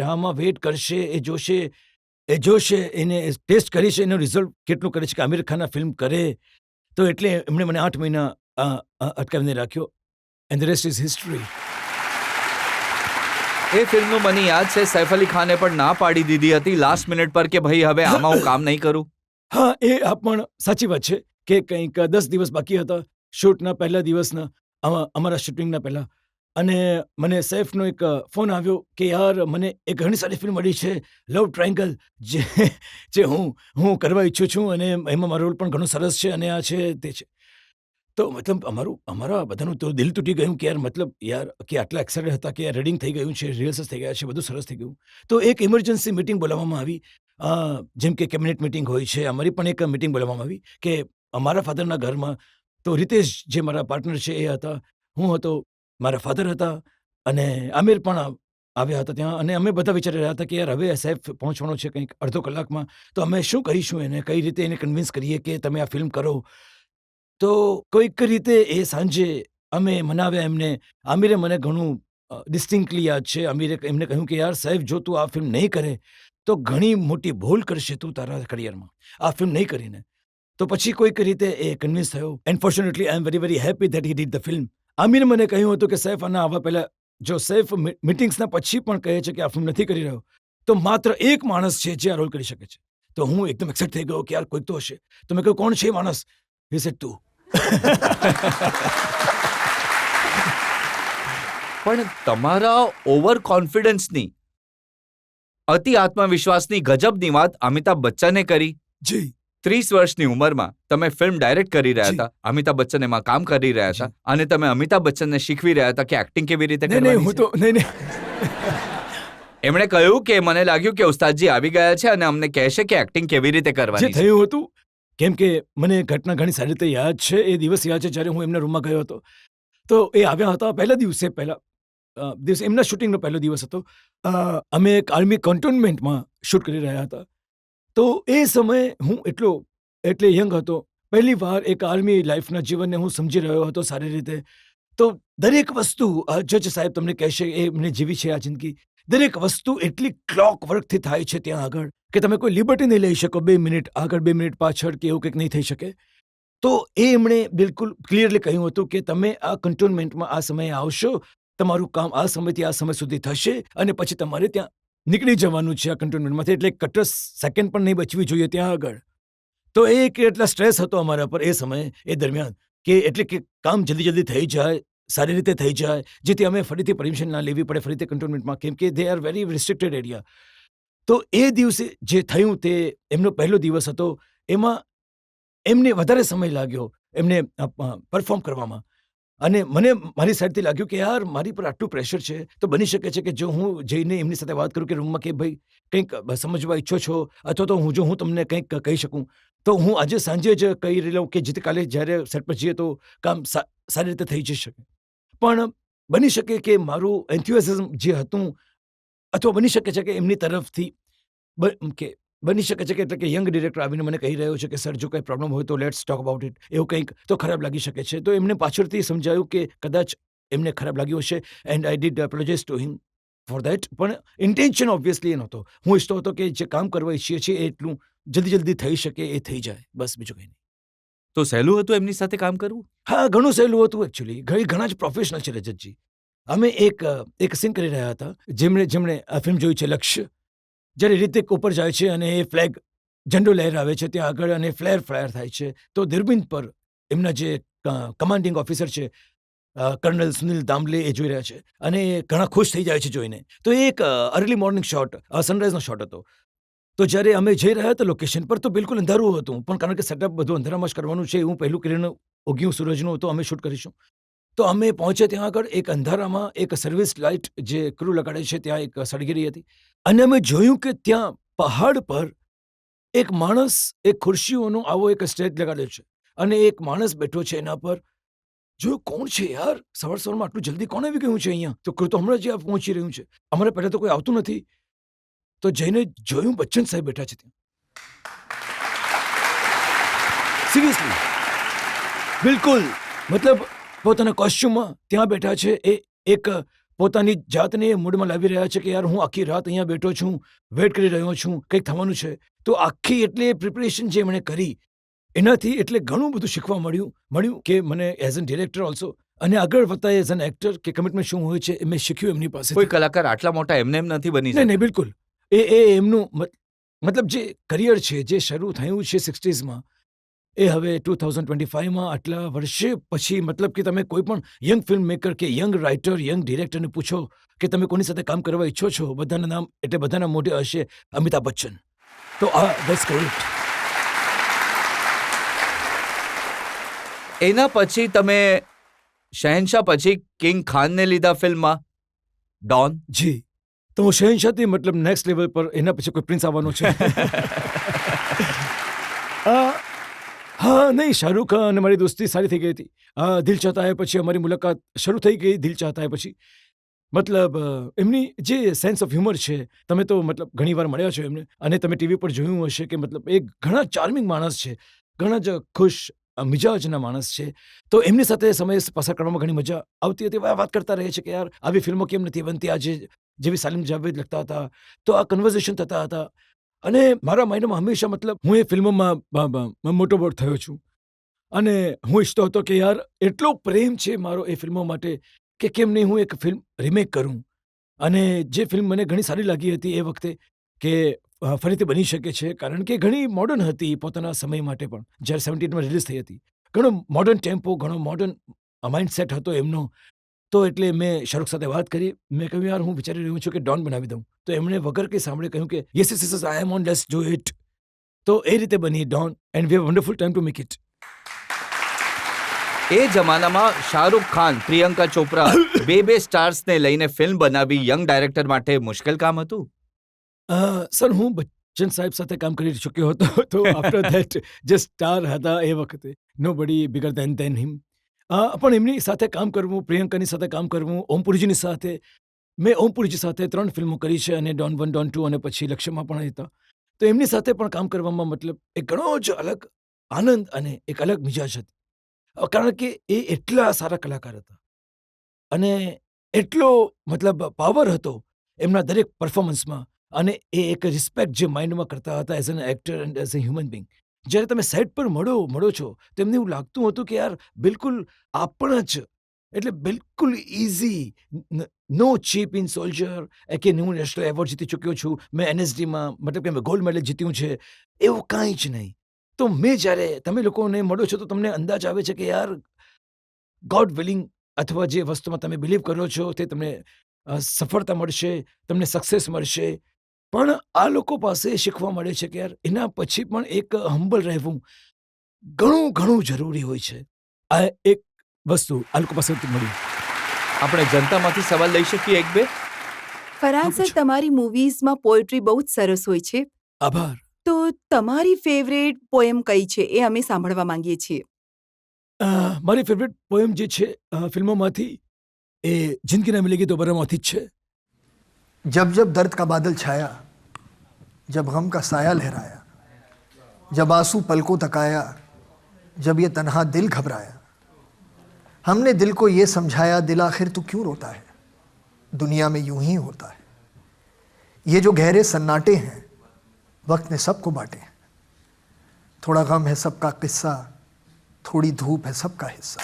રાહમાં વેઇટ કરશે, એ જોશે, એને ટેસ્ટ કરી છે, એનું રિઝલ્ટ કેટલું કરે છે કે આમિર ખાન ફિલ્મ કરે. તો એટલે એમણે મને 8 મહિના અટકાવીને રાખ્યો. And the rest is history. એ ફિલ્મનું મને યાદ છે સૈફ અલી ખાને પણ ના પાડી દીધી હતી લાસ્ટ મિનિટ પર કે ભાઈ હવે આમાં હું કામ નહીં કરું. હા, એ પણ સાચી વાત છે કે કંઈક 10 દિવસ બાકી હતા શૂટના પહેલા દિવસના, અમારા શૂટિંગના પહેલા. અને મને સૈફનો એક ફોન આવ્યો કે યાર મને એક ઘણી સારી ફિલ્મ મળી છે, લવ ટ્રાયંગલ, જે હું કરવા ઈચ્છું છું, અને એમાં મારો રોલ પણ ઘણો સરસ છે, અને આ છે તે છે. તો મતલબ અમારા બધાનું તો દિલ તૂટી ગયું કે યાર કે આટલા એક્સાઇટેડ હતા કે રેડિંગ થઈ ગયું છે, રિહર્સલ્સ થઈ ગયા છે, બધું સરસ થઈ ગયું. તો એક ઇમરજન્સી મીટિંગ બોલાવવામાં આવી, જેમ કે કેબિનેટ મીટિંગ હોય છે, અમારી પણ એક મીટિંગ બોલાવવામાં આવી કે અમારા ફાધરના ઘરમાં. તો રીતેશ જે મારા પાર્ટનર છે એ હતા, હું હતો, મારા ફાધર હતા, અને આમિર પણ આવ્યા હતા ત્યાં. અને અમે બધા વિચારી રહ્યા હતા કે યાર હવે સૈફ પહોંચવાનો છે કંઈક અડધો કલાકમાં, તો અમે શું કહીશું એને, કઈ રીતે એને કન્વિન્સ કરીએ કે તમે આ ફિલ્મ કરો. તો કોઈક રીતે એ સાંજે અમે મનાવ્યા એમને. આમિરે મને ઘણું ડિસ્ટિંક્ટલી યાદ છે, આમિરે એમને કહ્યું કે યાર સૈફ, જો તું આ ફિલ્મ નહીં કરે તો ઘણી મોટી ભૂલ કરશે તું તારા કરિયરમાં, આ ફિલ્મ નહીં કરીને. તો પછી કોઈક રીતે એ કન્વિન્સ થયો. And fortunately I am very very happy that he did the film. આમિરે મને કહ્યું હતું કે સૈફ આના આવવા પહેલા, જો સૈફ મિટિંગ્સના પછી પણ કહે છે કે આ ફિલ્મ નથી કરી રહ્યો, તો માત્ર એક માણસ છે જે આ રોલ કરી શકે છે. તો હું એકદમ એક્સાઇટ થઈ ગયો કે યાર કોઈક તો હશે. તો મેં કહ્યું કોણ છે એ માણસ? હી સેડ તું. પણ તમારા ઓવર કોન્ફિડન્સની, અતિ આત્મવિશ્વાસની ગજબની વાત અમિતાભ બચ્ચને કરી. જી. 30 વર્ષની ઉંમરમાં તમે ફિલ્મ ડાયરેક્ટ કરી રહ્યા જી. હતા, અમિતાભ બચ્ચન એમાં કામ કરી રહ્યા હતા, અને તમે અમિતાભ બચ્ચનને શીખવી રહ્યા હતા કે એક્ટિંગ કેવી રીતે નહીં, કરવાની હું છે. તો નહીં. એમણે કહ્યું કે મને લાગ્યું કે ઉસ્તાદજી આવી ગયા છે અને અમને કહેશે કે એક્ટિંગ કેવી રીતે જે કરવાની છે. થયું હતું, કેમ કે મને ઘટના ઘણી સારી રીતે યાદ છે. એ દિવસ યાદ છે જ્યારે હું એમના રૂમમાં ગયો હતો. તો એ આવ્યા હતા પહેલા દિવસે, એમના શૂટિંગનો પહેલો દિવસ હતો. અમે એક આર્મી કેન્ટોનમેન્ટમાં શૂટ કરી રહ્યા હતા. તો એ સમયે હું એટલે યંગ હતો. પહેલી વાર એક આર્મી લાઈફના જીવનને હું સમજી રહ્યો હતો સારી રીતે. તો દરેક વસ્તુ જજ સાહેબ તમને કહેશે, એમને જીવી છે આ જિંદગી. દરેક વસ્તુ એટલી ક્લોક વર્કથી થાય છે ત્યાં આગળ કે તમે કોઈ લિબર્ટી નહીં લઈ શકો. 2 મિનિટ આગળ, 2 મિનિટ પાછળ કે એવું કંઈક નહીં થઈ શકે. તો એ એમણે બિલકુલ ક્લિયરલી કહ્યું હતું કે તમે આ કન્ટોનમેન્ટમાં આ સમયે આવશો, તમારું કામ આ સમયથી આ સમય સુધી થશે, અને પછી તમારે ત્યાં નીકળી જવાનું છે આ કન્ટોનમેન્ટમાંથી. એટલે કટર સેકન્ડ પણ નહીં બચવી જોઈએ ત્યાં આગળ. તો એ એટલા સ્ટ્રેસ હતો અમારા પર એ સમયે, એ દરમિયાન, કે એટલે કે કામ જલ્દી થઈ જાય, સારી રીતે થઈ જાય, જેથી અમે ફરીથી પરમિશન ના લેવી પડે ફરીથી કંટોનમેન્ટમાં, કેમ કે they are very restricted area. તો એ દિવસે જે થયું તે એમનો પહેલો દિવસ હતો. એમાં એમને વધારે સમય લાગ્યો એમને પરફોર્મ કરવામાં. અને મને મારી સાઈડથી લાગ્યું કે યાર મારી પર આટલું પ્રેશર છે, તો બની શકે છે કે જો હું જઈને એમની સાથે વાત કરું કે રૂમમાં કે ભાઈ કંઈક સમજવા ઈચ્છો છો, અથવા તો હું તમને કંઈક કહી શકું, તો હું આજે સાંજે જ કહી લઉં કે જેથી કાલે જ્યારે સેટ પર જઈએ તો કામ સારી રીતે થઈ જઈ શકે. પણ બની શકે કે મારું એન્થ્યુઝિઝમ જે હતું, અથવા બની શકે છે કે એમની તરફથી બની શકે છે કે એટલે કે યંગ ડિરેક્ટર આવીને મને કહી રહ્યો છે કે સર જો કંઈ પ્રોબ્લેમ હોય તો લેટ્સ ટોક અબાઉટ ઇટ, એવું કંઈક તો ખરાબ લાગી શકે છે. તો એમને પાછળથી સમજાયું કે કદાચ એમને ખરાબ લાગ્યું હશે, and I did apologise to him for that. પણ ઇન્ટેન્શન ઓબ્વિયસલી એ નહોતો. હું ઈચ્છતો હતો કે જે કામ કરવા ઈચ્છીએ છીએ એ એટલું જલ્દી થઈ શકે, એ થઈ જાય, બસ બીજું કંઈ નહીં. તો સહેલું હતું એમની સાથે કામ કરવું? હા, ઘણું સહેલું હતું એકચ્યુઅલી. ઘણા જ પ્રોફેશનલ છે રજતજી. અમે એક સીન કરી રહ્યા હતા. જેમણે આ ફિલ્મ જોઈ છે લક્ષ્ય, જ્યારે રિતિક ઉપર જાય છે અને એ ફ્લેગ ઝંડો લહેરાવે છે ત્યાં આગળ, અને ફ્લેર થાય છે, તો દૂરબીન પર એમના જે કમાન્ડિંગ ઓફિસર છે કર્નલ સુનિલ દામલે એ જોઈ રહ્યા છે, અને એ ઘણા ખુશ થઈ જાય છે જોઈને. તો એ એક અર્લી મોર્નિંગ શોટ, સનરાઈઝનો શોટ હતો. તો જ્યારે અમે જઈ રહ્યા હતા લોકેશન પર તો બિલકુલ અંધારું હતું, પણ કારણ કે સેટઅપ બધું અંધારામાં જ કરવાનું છે, એવું પહેલું કિરણ ઉગ્યું સૂરજનું તો અમે શૂટ કરીશું. તો અમે પહોંચ્યા ત્યાં આગળ, એક અંધારામાં એક સર્વિસ લાઇટ જે ક્રૂ લગાડે છે ત્યાં એક સળગી રહી હતી, અને અમે જોયું કે ત્યાં પહાડ પર એક માણસ એક ખુરશીઓનો આવો એક સ્ટેજ લગાડ્યો છે, અને એક માણસ બેઠો છે એના પર. જો કોણ છે યાર, સવારમાં આટલું જલ્દી કોણ આવી ગયું છે અહીંયા? તો ક્રૂ તો હમણાં જ પહોંચી રહ્યું છે, અમારે પહેલા તો કોઈ આવતું નથી. તો જઈને જોયું બચ્ચન સાહેબ બેઠા છે ત્યાં. સિરિયસલી, બિલકુલ, મતલબ પોતાના કોસ્ચ્યુમમાં ત્યાં બેઠા છે. એ એક પોતાની જાતને મૂડમાં લાવી રહ્યા છે કે યાર હું આખી રાત અહીંયા બેઠો છું, વેઇટ કરી રહ્યો છું, કંઈક થવાનું છે. તો આખી એટલે પ્રિપરેશન જે એમણે કરી, એનાથી એટલે ઘણું બધું શીખવા મળ્યું કે મને એઝ એન ડિરેક્ટર ઓલ્સો, અને આગળ વધતા એઝ એન એક્ટર કે કમિટમેન્ટ શું હોય છે એ મેં શીખ્યું એમની પાસે. કોઈ કલાકાર આટલા મોટા એમને એમ નથી બની નહીં, બિલકુલ. એ એમનું મતલબ જે કરિયર છે, જે શરૂ થયું છે 60s, એ હવે 2025માં આટલા વર્ષે પછી, મતલબ કે તમે કોઈ પણ યંગ ફિલ્મ મેકર કે યંગ રાઇટર, યંગ ડિરેક્ટરને પૂછો કે તમે કોની સાથે કામ કરવા ઈચ્છો છો, બધાના નામ એટલે બધાના મોઢે હશે અમિતાભ બચ્ચન. તો ધેટ્સ ગ્રેટ. એના પછી તમે શહેનશાહ પછી કિંગ ખાનને લીધા ફિલ્મમાં ડોન. જી, તો હું શહેનશાહથી મતલબ નેક્સ્ટ લેવલ પર, એના પછી કોઈ પ્રિન્સ આવવાનો છે. હા, નહીં, શાહરૂખ ખાન અને મારી દોસ્તી સારી થઈ ગઈ હતી. દિલ ચાહતા હૈ પછી અમારી મુલાકાત શરૂ થઈ ગઈ. દિલ ચાહતા હૈ પછી મતલબ એમની જે સેન્સ ઓફ હ્યુમર છે, તમે તો મતલબ ઘણી વાર મળ્યા છો એમને, અને તમે ટીવી પર જોયું હશે કે મતલબ એ ઘણા ચાર્મિંગ માણસ છે, ઘણા જ ખુશ મિજાજના માણસ છે. તો એમની સાથે સમય પસાર કરવામાં ઘણી મજા આવતી હતી. વાત કરતા રહે છે કે યાર આવી ફિલ્મો કેમ નથી બનતી, આજે જેવી સાલિમ જાવેદ લખતા હતા, તો આ કન્વર્ઝેશન થતા હતા. અને મારા માઇન્ડમાં હંમેશા મતલબ હું એ ફિલ્મોમાં મોટો બોટ થયો છું, અને હું ઈચ્છતો હતો કે યાર એટલો પ્રેમ છે મારો એ ફિલ્મો માટે કે કેમ નહીં હું એક ફિલ્મ રિમેક કરું. અને જે ફિલ્મ મને ઘણી સારી લાગી હતી એ વખતે કે ફરીથી બની શકે છે, કારણ કે ઘણી મોડર્ન હતી પોતાના સમય માટે પણ. જ્યારે 17માં રિલીઝ થઈ હતી, ઘણો મોડર્ન ટેમ્પો, ઘણો મોડર્ન માઇન્ડસેટ હતો એમનો. તો એટલે મેં શાહરૂખ સાથે વાત કરી, મેં કહ્યું યાર હું વિચારી રહ્યો છું કે ડોન બનાવી દઉં. તો એમણે વગર કંઈ સાંભળે કહ્યું કે yes I am on, let's do it. તો એ રીતે બની Don, and we have wonderful time to make it. એ જમાનામાં શાહરૂખ ખાન, પ્રિયંકા ચોપરા બે સ્ટાર્સને લઈને ફિલ્મ બનાવી યંગ ડાયરેક્ટર માટે મુશ્કેલ કામ હતું? સર, હું બચ્ચન સાહેબ સાથે કામ કરી ચૂક્યો હતો, તો આફ્ટર ધેટ જે સ્ટાર હતા એ વખતે નો બડી બિગર દેન હિમ. પણ એમની સાથે કામ કરવું, પ્રિયંકાની સાથે કામ કરવું, ઓમપુરીજીની સાથે, મેં ઓમપુરીજી સાથે 3 ફિલ્મો કરી છે, અને ડોન 1, ડોન 2 અને પછી લક્ષ્યમાં પણ હતા. તો એમની સાથે પણ કામ કરવામાં મતલબ એક ઘણો જ અલગ આનંદ અને એક અલગ મિજાજ હતી, કારણ કે એ એટલા સારા કલાકાર હતા, અને એટલો મતલબ પાવર હતો એમના દરેક પરફોર્મન્સમાં, અને એ એક રિસ્પેક્ટ જે માઇન્ડમાં કરતા હતા as an actor and as a human being. જ્યારે તમે સેટ પર મળો છો તો એમને એવું લાગતું હતું કે યાર બિલકુલ આપણા જ, એટલે બિલકુલ easy, no cheap in soldier. કે હું નેશનલ એવોર્ડ જીતી ચૂક્યો છું, મેં NSDમાં મતલબ કે મેં ગોલ્ડ મેડલ જીત્યું છે, એવું કાંઈ જ નહીં. તો મેં જ્યારે તમે લોકોને મળો છો તો તમને અંદાજ આવે છે કે યાર ગોડ વિલિંગ અથવા જે વસ્તુમાં તમે બિલીવ કરો છો તે તમને સફળતા મળશે, તમને સક્સેસ મળશે. પણ આ લોકો પાસે શીખવા મળે છે કે યાર એના પછી પણ એક હમ્બલ રહેવું ઘણું ઘણું જરૂરી હોય છે. આ એક વસ્તુ આ લોકો પાસેથી મળી. આપણે જનતામાંથી સવાલ લઈ શકીએ એક બે? ફરહાન સર, તમારી મૂવીઝમાં પોએટ્રી બહુ જ સરસ હોય છે. આભાર. તો તમારી ફેવરેટ પોએમ કઈ છે એ અમે સાંભળવા માંગીએ છીએ. મારી ફેવરેટ પોએમ જે છે ફિલ્મોમાંથી એ જિંદગી ના મિલેગી દોબારામાંથી જ છે. जब जब दर्द का बादल छाया, जब गम का साया लहराया, जब आंसू पलकों तक आया, जब ये तन्हा दिल घबराया, हमने दिल को ये समझाया दिल आखिर तू क्यों रोता है, दुनिया में यूं ही होता है, ये जो गहरे सन्नाटे हैं वक्त ने सबको बांटे हैं, थोड़ा गम है सबका किस्सा, थोड़ी धूप है सबका हिस्सा.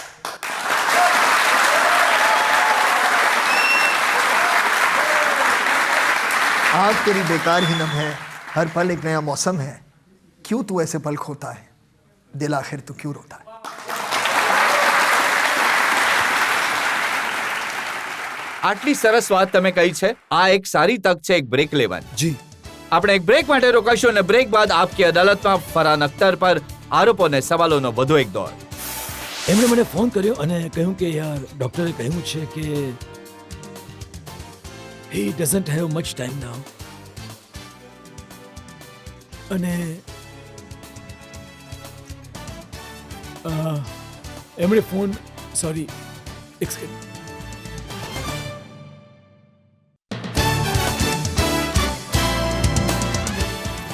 आग तेरी बेकार ही नम है, हर पल एक नया मौसम है, क्यों तू ऐसे पल खोता है, दिल आखिर तू क्यों रोता है. આટલી સરસ વાત તમે કહી છે. આ એક સારી તક છે એક બ્રેક લેવાની. જી. આપણે એક બ્રેક માટે રોકાઈશું અને બ્રેક બાદ આપકી અદાલતમાં ફરહાન અખ્તર પર આરોપો અને સવાલોનો વધુ એક દોર. એમણે મને ફોન કર્યો અને કહ્યું કે યાર ડૉક્ટરે કહ્યું છે કે he doesn't have much time now. અને એમણે ફોન સોરી એક સેકન્ડ.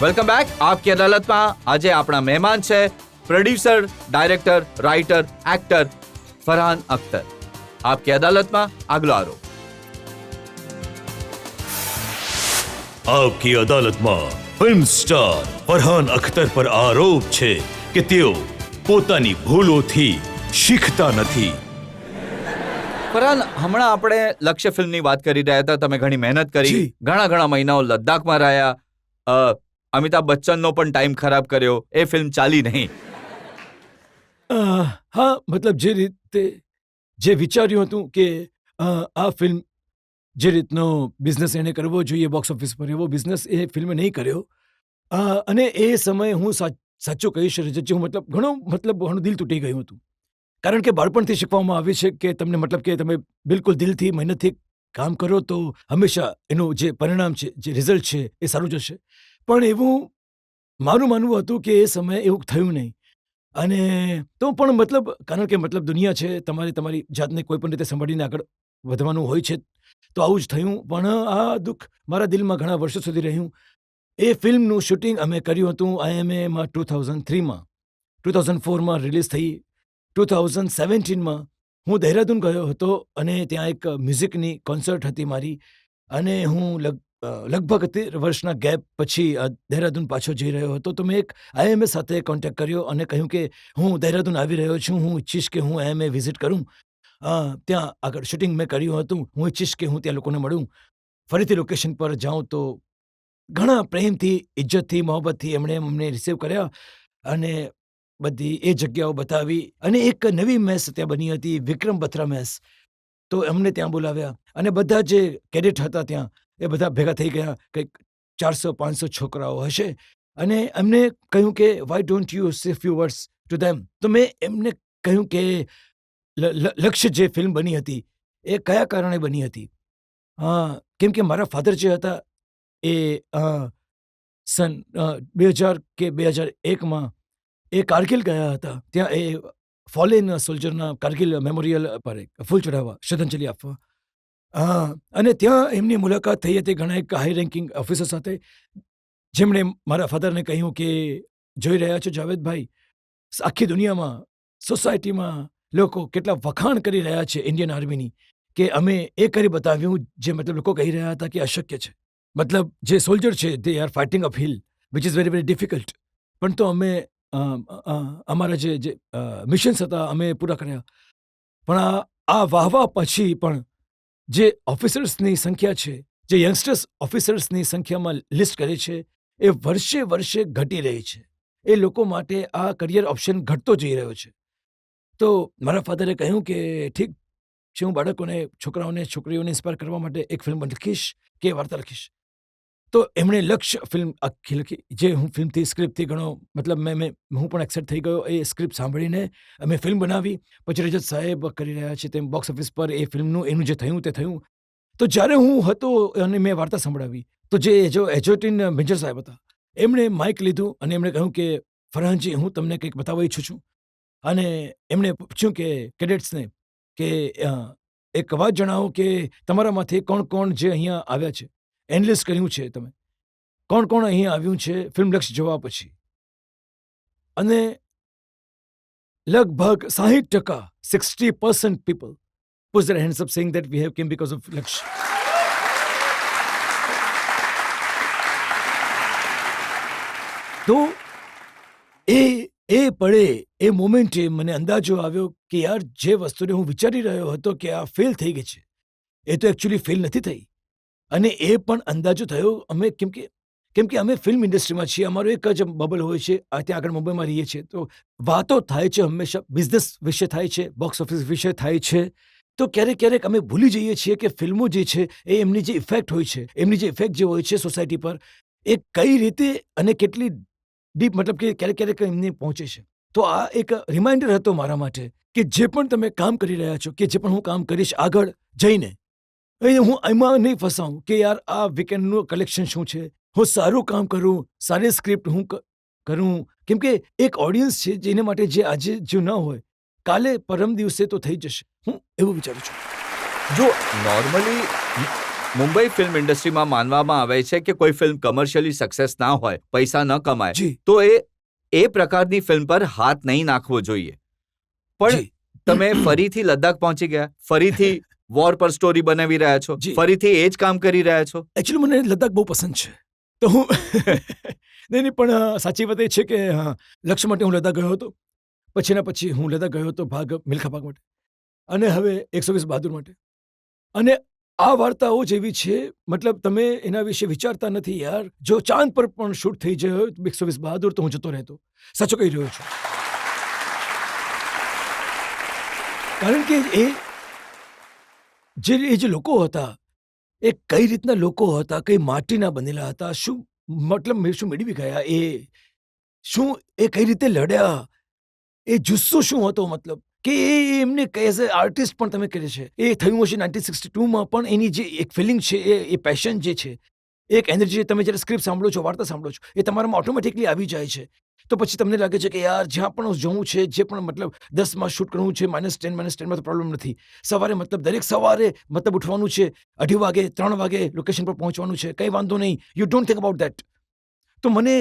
Welcome back. આપકી અદાલતમાં આજે આપણા મહેમાન છે producer, director, writer, actor Farhan Akhtar. આપકી અદાલતમાં આગલો આરોપ. आपकी अदालतમાં ફિલ્મ સ્ટાર ફરહાન અખ્તર પર આરોપ છે કે તેઓ પોતાની ભૂલોથી શીખતા નથી. ફરહાન, હમણાં આપણે લક્ષ્ય ફિલ્મની વાત કરી રહ્યા હતા. તમે ઘણી મહેનત કરી, જી. ઘણા મહિનાઓ લદ્દાખમાં રહ્યા. અમિતાભ બચ્ચનનો પણ ટાઈમ ખરાબ કર્યો, એ ફિલ્મ ચાલી નહીં. હા, મતલબ જે રીતે જે વિચાર્યું હતું કે આ ફિલ્મ જે રીતનો બિઝનેસ એણે કરવો જોઈએ બોક્સ ઓફિસ પર એવો બિઝનેસ એ ફિલ્મે નહીં કર્યો. અને એ સમયે હું સાચું કહીશ રજતજી, હું ઘણું દિલ તૂટી ગયું હતું. કારણ કે બાળપણથી શીખવામાં આવે છે કે તમને મતલબ કે તમે બિલકુલ દિલથી મહેનતથી કામ કરો તો હંમેશા એનું જે પરિણામ છે, જે રિઝલ્ટ છે એ સારું જશે. પણ એવું મારું માનવું હતું કે એ સમયે એવું થયું નહીં. અને તો પણ મતલબ કારણ કે મતલબ દુનિયા છે, તમારે તમારી જાતને કોઈ પણ રીતે સંભાળીને આગળ વધવાનું હોય છે, તો આવું જ થયું. પણ આ દુઃખ મારા દિલમાં ઘણા વર્ષો સુધી રહ્યું. એ ફિલ્મનું શૂટિંગ અમે કર્યું હતું IMAમાં 2003માં, 2004માં રિલીઝ થઈ. 2017માં હું દહેરાદૂન ગયો હતો અને ત્યાં એક મ્યુઝિકની કોન્સર્ટ હતી મારી. અને હું લગભગ 13 વર્ષના ગેપ પછી દહેરાદૂન પાછો જઈ રહ્યો હતો. તો મેં એક IMA સાથે કોન્ટેક્ટ કર્યો અને કહ્યું કે હું દહેરાદૂન આવી રહ્યો છું, હું ઈચ્છીશ કે હું IMA વિઝિટ કરું. ત્યાં આગળ શૂટિંગ મેં કર્યું હતું. હું ઈચ્છીશ કે હું ત્યાં લોકોને મળું, ફરીથી લોકેશન પર જાઉં. તો ઘણા પ્રેમથી, ઇજ્જતથી, મોહબ્બતથી એમણે અમને રિસીવ કર્યા અને બધી એ જગ્યાઓ બતાવી. અને એક નવી મેસ ત્યાં બની હતી, વિક્રમ બત્રા મેસ. તો એમને ત્યાં બોલાવ્યા અને બધા જે કેડેટ હતા ત્યાં એ બધા ભેગા થઈ ગયા. કંઈક 400-500 છોકરાઓ હશે. અને એમને કહ્યું કે why don't you say few words to them. તો મેં એમને કહ્યું કે લક્ષ્ય જે ફિલ્મ બની હતી એ કયા કારણે બની હતી. કેમ કે મારા ફાધર જે હતા એ સન 2000 કે 2001માં એ કારગિલ ગયા હતા. ત્યાં એ ફોલેન સોલ્જરના કારગિલ મેમોરિયલ પર ફૂલ ચઢાવવા, શ્રદ્ધાંજલિ આપવા. અને ત્યાં એમની મુલાકાત થઈ હતી ઘણા એક હાઈ રેન્કિંગ ઓફિસર સાથે, જેમણે મારા ફાધરને કહ્યું કે જોઈ રહ્યા છો જાવેદભાઈ, આખી દુનિયામાં સોસાયટીમાં લોકો કેટલા વખાણ કરી રહ્યા છે ઇન્ડિયન આર્મીની, કે અમે એ કરી બતાવ્યું જે મતલબ લોકો કહી રહ્યા હતા કે અશક્ય છે. મતલબ જે સોલ્જર છે they are fighting up hill which is very difficult. પણ તો અમે અમારા જે મિશન્સ હતા અમે પૂરા કર્યા. પણ આ વાહવા પછી પણ જે ઓફિસર્સની સંખ્યા છે, જે યંગસ્ટર્સ ઓફિસર્સની સંખ્યામાં લિસ્ટ કરે છે એ વર્ષે ઘટી રહી છે. એ લોકો માટે આ કરિયર ઓપ્શન ઘટતો જઈ રહ્યો છે. તો મારા ફાધરે કહ્યું કે ઠીક છે, હું બાળકોને, છોકરાઓને, છોકરીઓને ઇન્સ્પાયર કરવા માટે એક ફિલ્મ લખીશ કે વાર્તા લખીશ. તો એમણે લક્ષ્ય ફિલ્મ આખી લખી, જે હું ફિલ્મથી, સ્ક્રિપ્ટથી ઘણો મતલબ હું પણ એક્સાઇટ થઈ ગયો એ સ્ક્રિપ્ટ સાંભળીને. અમે ફિલ્મ બનાવી. પછી રજત સાહેબ કરી રહ્યા છે તેમ બોક્સ ઓફિસ પર એ ફિલ્મનું એનું જે થયું તે થયું. તો જ્યારે હું હતો અને મેં વાર્તા સંભળાવી, તો જો એજોટીન મેજર સાહેબ હતા, એમણે માઇક લીધું અને એમણે કહ્યું કે ફરહાનજી, હું તમને કંઈક બતાવવા ઈચ્છું છું. અને એમણે પૂછ્યું કે કેડેટ્સને કે એક વાત જણાવો કે તમારામાંથી કોણ કોણ જે અહીંયા આવ્યા છે, એનલિસ્ટ કર્યું છે તમે, કોણ કોણ અહીંયા આવ્યું છે ફિલ્મલક્ષ જોવા પછી. અને લગભગ 60% 60% people puts their hands up saying that we have came because of Laksh. તો એ પળે, એ મોમેન્ટે મને અંદાજો આવ્યો કે યાર, જે વસ્તુને હું વિચારી રહ્યો હતો કે આ ફેલ થઈ ગઈ છે, એ તો એકચ્યુઅલી ફેલ નથી થઈ. અને એ પણ અંદાજો થયો અમે, કેમ કે અમે ફિલ્મ ઇન્ડસ્ટ્રીમાં છીએ, અમારો એક જ બબલ હોય છે, ત્યાં આગળ મુંબઈમાં રહીએ છીએ. તો વાતો થાય છે હંમેશા, બિઝનેસ વિશે થાય છે, બોક્સ ઓફિસ વિશે થાય છે. તો ક્યારેક અમે ભૂલી જઈએ છીએ કે ફિલ્મો જે છે એ એમની જે ઇફેક્ટ હોય છે, એમની જે ઇફેક્ટ જે હોય છે સોસાયટી પર, એ કઈ રીતે અને કેટલી ડીપ, મતલબ કે ક્યારેક એમને પહોંચે છે. તો આ એક રિમાઇન્ડર હતો મારા માટે કે જે પણ તમે કામ કરી રહ્યા છો, કે જે પણ હું કામ કરીશ આગળ જઈને, હું એમાં નહીં ફસાઉં કે યાર આ વીકેન્ડનું કલેક્શન શું છે, હું સારું કામ કરું, સારી સ્ક્રિપ્ટ હું કરું. કેમ કે એક ઓડિયન્સ છે જેને માટે જે આજે જો ન હોય, કાલે પરમ દિવસે તો થઈ જશે. હું એવું વિચારું છું. જો નોર્મલી મુંબઈ ફિલ્મ ઇન્ડસ્ટ્રીમાં માનવામાં આવે છે કે કોઈ ફિલ્મ કમર્શિયલી સક્સેસ ના હોય, પૈસા ન કમાય, જી. તો એ પ્રકારની ફિલ્મ પર હાથ નહીં નાખવો જોઈએ. પણ જી. તમે ફરીથી લદ્દાખ પહોંચી ગયા, ફરીથી વોર પર સ્ટોરી બનાવી રહ્યા છો, જી. ફરીથી એ જ કામ કરી રહ્યા છો. એકચ્યુઅલી મને લદ્દાખ બહુ પસંદ છે. તો હું નહીં, પણ સાચી વાત એ છે કે લક્ષ્ય માટે હું લદ્દાખ ગયો હતો. પછી હું લદ્દાખ ગયો હતો મિલ્ખા ભાગ માટે, અને હવે 120 બહાદુર માટે. અને આ વાર્તાઓ જેવી છે, મતલબ તમે એના વિશે વિચારતા નથી યાર. જો ચાંદ પર પણ શૂટ થઈ જાય 120 બહાદુર, તો હું જતો રહેતો. સાચો કહી રહ્યો છું. કારણ કે એ જે લોકો હતા, એ કઈ રીતના લોકો હતા, કઈ માટીના બનેલા હતા, શું મતલબ શું મેળવી ગયા, શું એ કઈ રીતે લડ્યા, એ જુસ્સો શું હતો, મતલબ કે એમને એઝ એ આર્ટિસ્ટ પણ તમે કરે છે. એ થયું હશે 1962માં, પણ એની જે એક ફિલિંગ છે, એ પેશન જે છે, એક એનર્જી, તમે જ્યારે સ્ક્રિપ્ટ સાંભળો છો, વાર્તા સાંભળો છો, એ તમારામાં ઓટોમેટિકલી આવી જાય છે. તો પછી તમને લાગે છે કે યાર, જ્યાં પણ જવું છે, જે પણ મતલબ 10માં શૂટ કરવું છે, -10 તો પ્રોબ્લેમ નથી. સવારે મતલબ દરેક સવારે મતલબ ઉઠવાનું છે, 2:30 વાગે 3 વાગે લોકેશન પર પહોંચવાનું છે, કંઈ વાંધો નહીં. You don't think about that. તો મને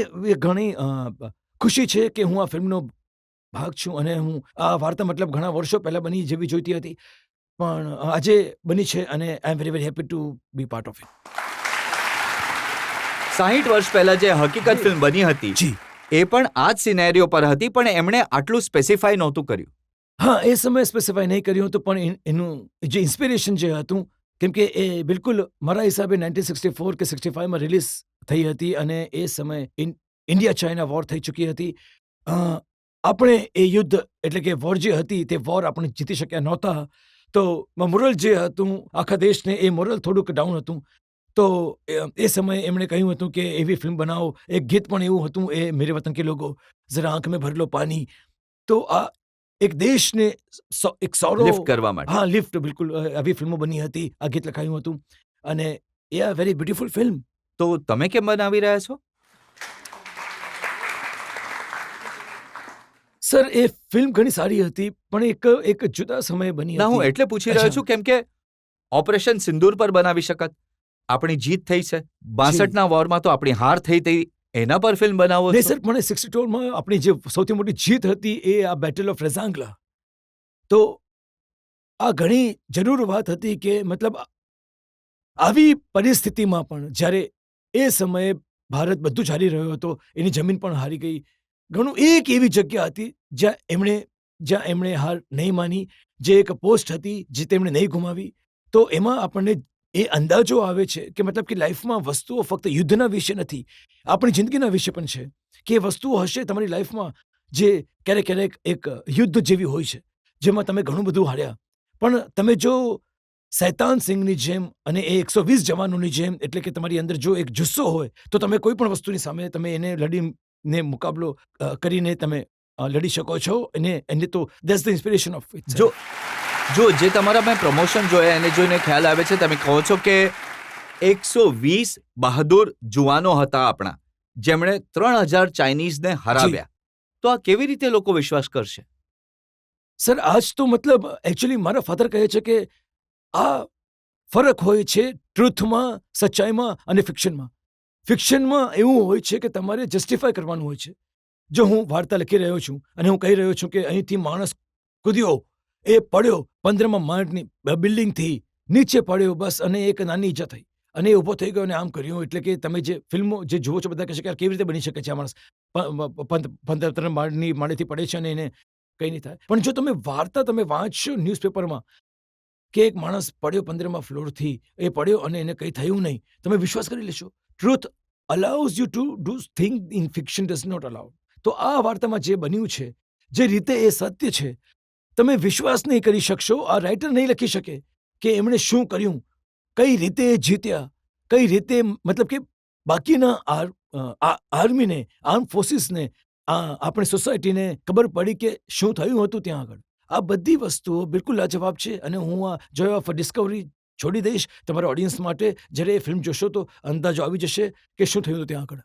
ઘણી ખુશી છે કે હું આ ફિલ્મનો ભાગ છું. અને હું આ વાર્તા મતલબ ઘણા વર્ષો પહેલા બની જેવી જોઈતી હતી, પણ આજે બની છે, અને I am very very happy to be part of it. 60 વર્ષ પહેલા જે હકીકત ફિલ્મ બની હતી, જી. એ પણ આ જ સિનેરિયો પર હતી, પણ એમણે આટલું સ્પેસિફાઈ નહોતું કર્યું. હા, એ સમયે સ્પેસિફાઈ નહીં કર્યું હતું, પણ એનું જે ઇન્સ્પિરેશન જે હતું, કેમ કે એ બિલકુલ મારા હિસાબે 1964 કે 65માં રિલીઝ થઈ હતી, અને એ સમયે ઇન્ડિયા ચાઇના વોર થઈ ચૂકી હતી. આપણે એ યુદ્ધ, એટલે કે વોર જે હતી, તે વોર આપણે જીતી શક્યા નહોતા. તો મોરલ જે હતું આખા દેશને, એ મોરલ થોડુંક ડાઉન હતું. તો એ સમયે એમણે કહ્યું હતું કે એવી ફિલ્મ બનાવો. એક ગીત પણ એવું હતું, એ મેરે વતન કે લોગો, જરા આંખ મેં ભર લો પાની. તો આ એક દેશને એક સૌરવ લિફ્ટ કરવા માટે. હા, લિફ્ટ, બિલકુલ આવી ફિલ્મો બની હતી, આ ગીત લખાયું હતું, અને એ આ વેરી બ્યુટીફુલ ફિલ્મ. તો તમે કેમ બનાવી રહ્યા છો? સર, એ ફિલ્મ ઘણી સારી હતી, પણ એક જુદા સમયે બની ના, હું હતી. એટલે પૂછી રહ્યો છું કેમ કે ઓપરેશન સિંદૂર પર બનાવી શકત. આપણી જીત થઈ છે. 62ના વોરમાં તો આપણી હાર થઈ હતી, એના પર ફિલ્મ બનાવો નહીં છો? સર, પણ 62માં આપણી જે સૌથી મોટી જીત હતી, એ આ બેટલ ઓફ રેઝાંગલા. તો આ ઘણી જરૂર વાત હતી કે મતલબ આવી પરિસ્થિતિમાં પણ, જ્યારે એ સમયે ભારત બધું જ હારી રહ્યો હતો, એની જમીન પણ હારી ગઈ, ઘણું એક એવી જગ્યા હતી જ્યાં એમણે હાર નહીં માની, જે એક પોસ્ટ હતી જે તેમણે નહીં ગુમાવી. તો એમાં આપણને એ અંદાજો આવે છે કે મતલબ કે લાઈફમાં વસ્તુઓ ફક્ત યુદ્ધના વિશે નથી, આપણી જિંદગીના વિશે પણ છે. કે વસ્તુઓ હશે તમારી લાઈફમાં જે ક્યારેક એક યુદ્ધ જેવી હોય છે, જેમાં તમે ઘણું બધું હાર્યા, પણ તમે જો શૈતાન સિંહની જેમ અને એ 120 જવાનોની જેમ, એટલે કે તમારી અંદર જો એક જુસ્સો હોય તો તમે કોઈ પણ વસ્તુની સામે તમે એને લડીને મુકાબલો કરીને તમે લડી શકો છો. એને તો that's the inspiration of it. જો જે તમારા મેં પ્રમોશન જોયા એને જોઈને ખ્યાલ આવે છે, તમે કહો છો કે 120 બહાદુર જુવાનો હતા આપણા, જેમણે 3000 ચાઇનીઝને હરાવ્યા. તો આ કેવી રીતે લોકો વિશ્વાસ કરશે? સર, આજ તો મતલબ એકચ્યુઅલી મારા ફાધર કહે છે કે આ ફરક હોય છે ટ્રુથમાં, સચ્ચાઈમાં અને ફિક્શનમાં. ફિક્શનમાં એવું હોય છે કે તમારે જસ્ટિફાય કરવાનું હોય છે. જો હું વાર્તા લખી રહ્યો છું અને હું કહી રહ્યો છું કે અહીંથી માણસ કૂદ્યો, એ પડ્યો 15મા માળની બિલ્ડિંગથી નીચે પડ્યો બસ, અને એક નાની ઈજા થઈ અને એ ઊભો થઈ ગયો અને આમ કર્યું, એટલે કે તમે જે ફિલ્મો જે જુઓ છો બધા કહે છે કે યાર કેવી રીતે બની શકે છે આ માણસ 15 માળની માળેથી પડે છે અને એને કંઈ નહીં થાય. પણ જો તમે વાર્તા તમે વાંચશો ન્યૂઝપેપરમાં કે એક માણસ પડ્યો 15મા ફ્લોરથી, એ પડ્યો અને એને કંઈ થયું નહીં, તમે વિશ્વાસ કરી લેશો. Truth allows you to do thing in fiction does not allow. તો આ વાર્તામાં જે બન્યું છે, જે રીતે એ સત્ય છે, તમે વિશ્વાસ નહીં કરી શકશો. આ રાઇટર નહીં લખી શકે કે એમણે શું કર્યું, કઈ રીતે એ જીત્યા, કઈ રીતે, મતલબ કે બાકીના આર્મીને, આર્મ ફોર્સિસને, આપણી સોસાયટીને ખબર પડી કે શું થયું હતું ત્યાં આગળ. આ બધી વસ્તુઓ બિલકુલ લાજવાબ છે અને હું આ જોય ઓફ ડિસ્કવરી છોડી દઈશ તમારા ઓડિયન્સ માટે. જ્યારે એ ફિલ્મ જોશો તો અંદાજો આવી જશે કે શું થયું હતું ત્યાં આગળ.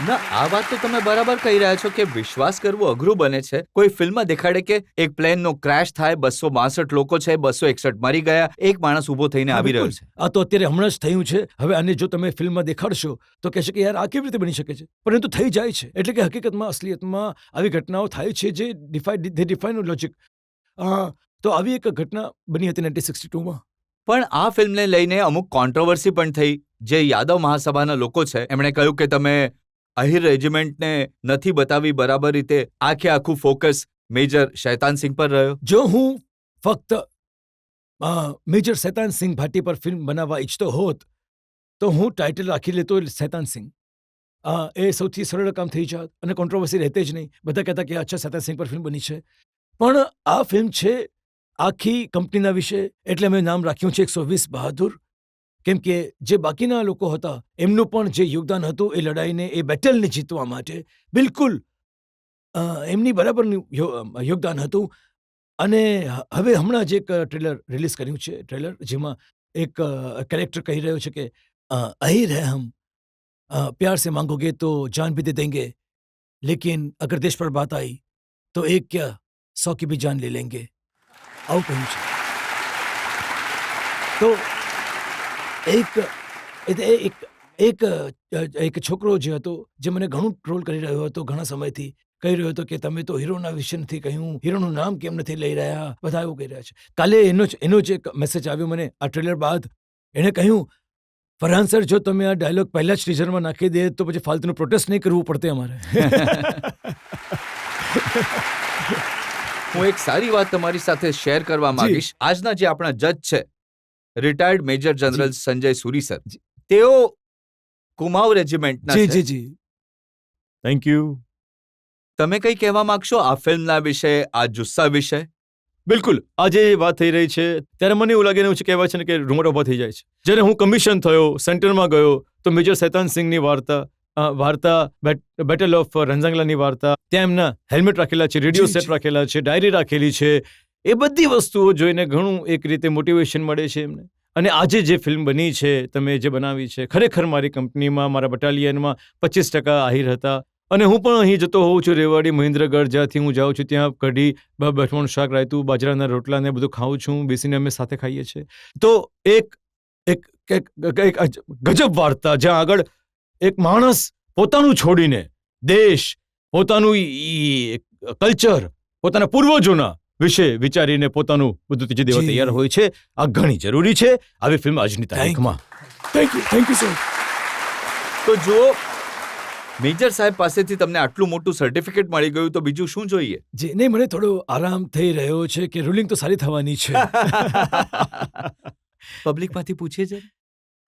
ના, આ વાત તો તમે બરાબર કહી રહ્યા છો કે વિશ્વાસ કરવું અઘરું બને છે. કોઈ ફિલ્મમાં દેખાડે કે એક પ્લેનનો ક્રેશ થાય, 262 લોકો છે, 261 મરી ગયા, એક માણસ ઊભો થઈને આવી રહ્યો છે. આ તો અત્યારે હમણાં જ થયું છે. હવે આને જો તમે ફિલ્મમાં દેખાડશો તો કહેશે કે યાર આ કેવી રીતે બની શકે છે, પરંતુ થઈ જાય છે. એટલે કે હકીકતમાં, અસલિયતમાં આવી ઘટનાઓ થાય છે જે ડિફાઇન લોજિક. તો આવી એક ઘટના બની હતી 1962માં. પણ આ ફિલ્મને લઈને અમુક કોન્ટ્રોવર્સી પણ થઈ. જે યાદવ મહાસભાના લોકો છે એમણે કહ્યું કે તમે અહિર રેજિમેન્ટને નથી બતાવી બરાબર રીતે, આખું ફોકસ મેજર શૈતાન સિંહ પર રહ્યો. જો હું ફક્ત મેજર શૈતાન સિંહ ભાટી પર ફિલ્મ બનાવવા ઈચ્છતો હોત તો હું ટાઇટલ રાખી લેતો શૈતાન સિંહ. એ સૌથી સરળ કામ થઈ જાત અને કોન્ટ્રોવર્સી રહેતે જ નહીં. બધા કહેતા કે અચ્છા શૈતાન સિંહ પર ફિલ્મ બની છે. પણ આ ફિલ્મ છે આખી કંપનીના વિશે, એટલે મેં નામ રાખ્યું છે 120 બહાદુર. કેમ કે જે બાકીના લોકો હતા એમનું પણ જે યોગદાન હતું એ લડાઈને, એ બેટલને જીતવા માટે બિલકુલ એમની બરાબરનું યોગદાન હતું. અને હવે હમણાં જ એક ટ્રેલર રિલીઝ કર્યું છે, જેમાં એક કેરેક્ટર કહી રહ્યો છે કે અહીર હૈ હમ, પ્યાર સે માંગોગે તો જાન ભી દે દેંગે, લેકિન અગર દેશ પર બાત आई તો એક क्या 100 की भी जान ले लेंगे. આવું કહ્યું છે. તો એક છોકરો જે હતો, જે મને ઘણું ટ્રોલ કરી રહ્યો હતો ઘણા સમયથી, કહી રહ્યો હતો કે તમે તો હીરોના વિશે નથી કહ્યું, હીરોનું નામ કેમ નથી લઈ રહ્યા, બધા એવું કહી રહ્યા છે. કાલે એનો જ એક મેસેજ આવ્યો મને આ ટ્રેલર બાદ. એણે કહ્યું, ફરહાન સર, જો તમે આ ડાયલોગ પહેલા જ ટીઝરમાં નાખી દે તો પછી ફાલતુનું પ્રોટેસ્ટ નહીં કરવું પડતે અમારે. હું એક સારી વાત તમારી સાથે શેર કરવા માંગીશ. આજના જે આપણા જજ છે, retired major general Sanjay Suri sir, તેઓ કુમાઉ રેજિમેન્ટના છે. જી. Thank you. તમે કંઈ કહેવા માંગશો આ ફિલ્મના વિશે, આ જુસ્સા વિશે? બિલકુલ. આજે વાત થઈ રહી છે ત્યારે મને એવું લાગે છે, કહેવાય છે ને કે રૂમર ઉભા થઈ જાય છે. જ્યારે હું કમિશન થયો, સેન્ટરમાં ગયો, તો મેજર શૈતાન સિંહની વાર્તા બેટલ ઓફ રંજાંગલાની વાર્તા, ત્યાં એમના હેલ્મેટ રાખેલા છે, રેડિયો સેટ રાખેલા છે, ડાયરી રાખેલી છે. એ બધી વસ્તુઓ જોઈને ઘણું એક રીતે મોટિવેશન મળે છે એમને. અને આજે જે ફિલ્મ બની છે, તમે જે બનાવી છે, ખરેખર મારી કંપનીમાં, મારા બટાલિયનમાં 25% આહિર હતા. અને હું પણ અહીં જતો હોઉં છું, રેવાડી, મહેન્દ્રગઢ, જ્યાંથી હું જાઉં છું ત્યાં કઢી, બટવાનું શાક, રાયતું, બાજરાના રોટલા ને બધું ખાઉં છું. બેસીને અમે સાથે ખાઈએ છીએ. તો એક ગજબ વાર્તા, જ્યાં આગળ એક માણસ પોતાનું છોડીને, દેશ, પોતાનું કલ્ચર, પોતાના પૂર્વજોના વિશે વિચારીને પોતાનું બધું ત્યજી દેવા તૈયાર હોય છે. આ ઘણી જરૂરી છે આવી ફિલ્મ આજની તારીખમાં. Thank you sir. તો જુઓ, મેજર સાહેબ પાસેથી તમને આટલું મોટું સર્ટિફિકેટ મળી ગયું તો બીજું શું જોઈએ? જી નહીં, મને થોડો આરામ થઈ રહ્યો છે કે રૂલિંગ તો સારી થવાની છે. પબ્લિકમાંથી પૂછીએ છે.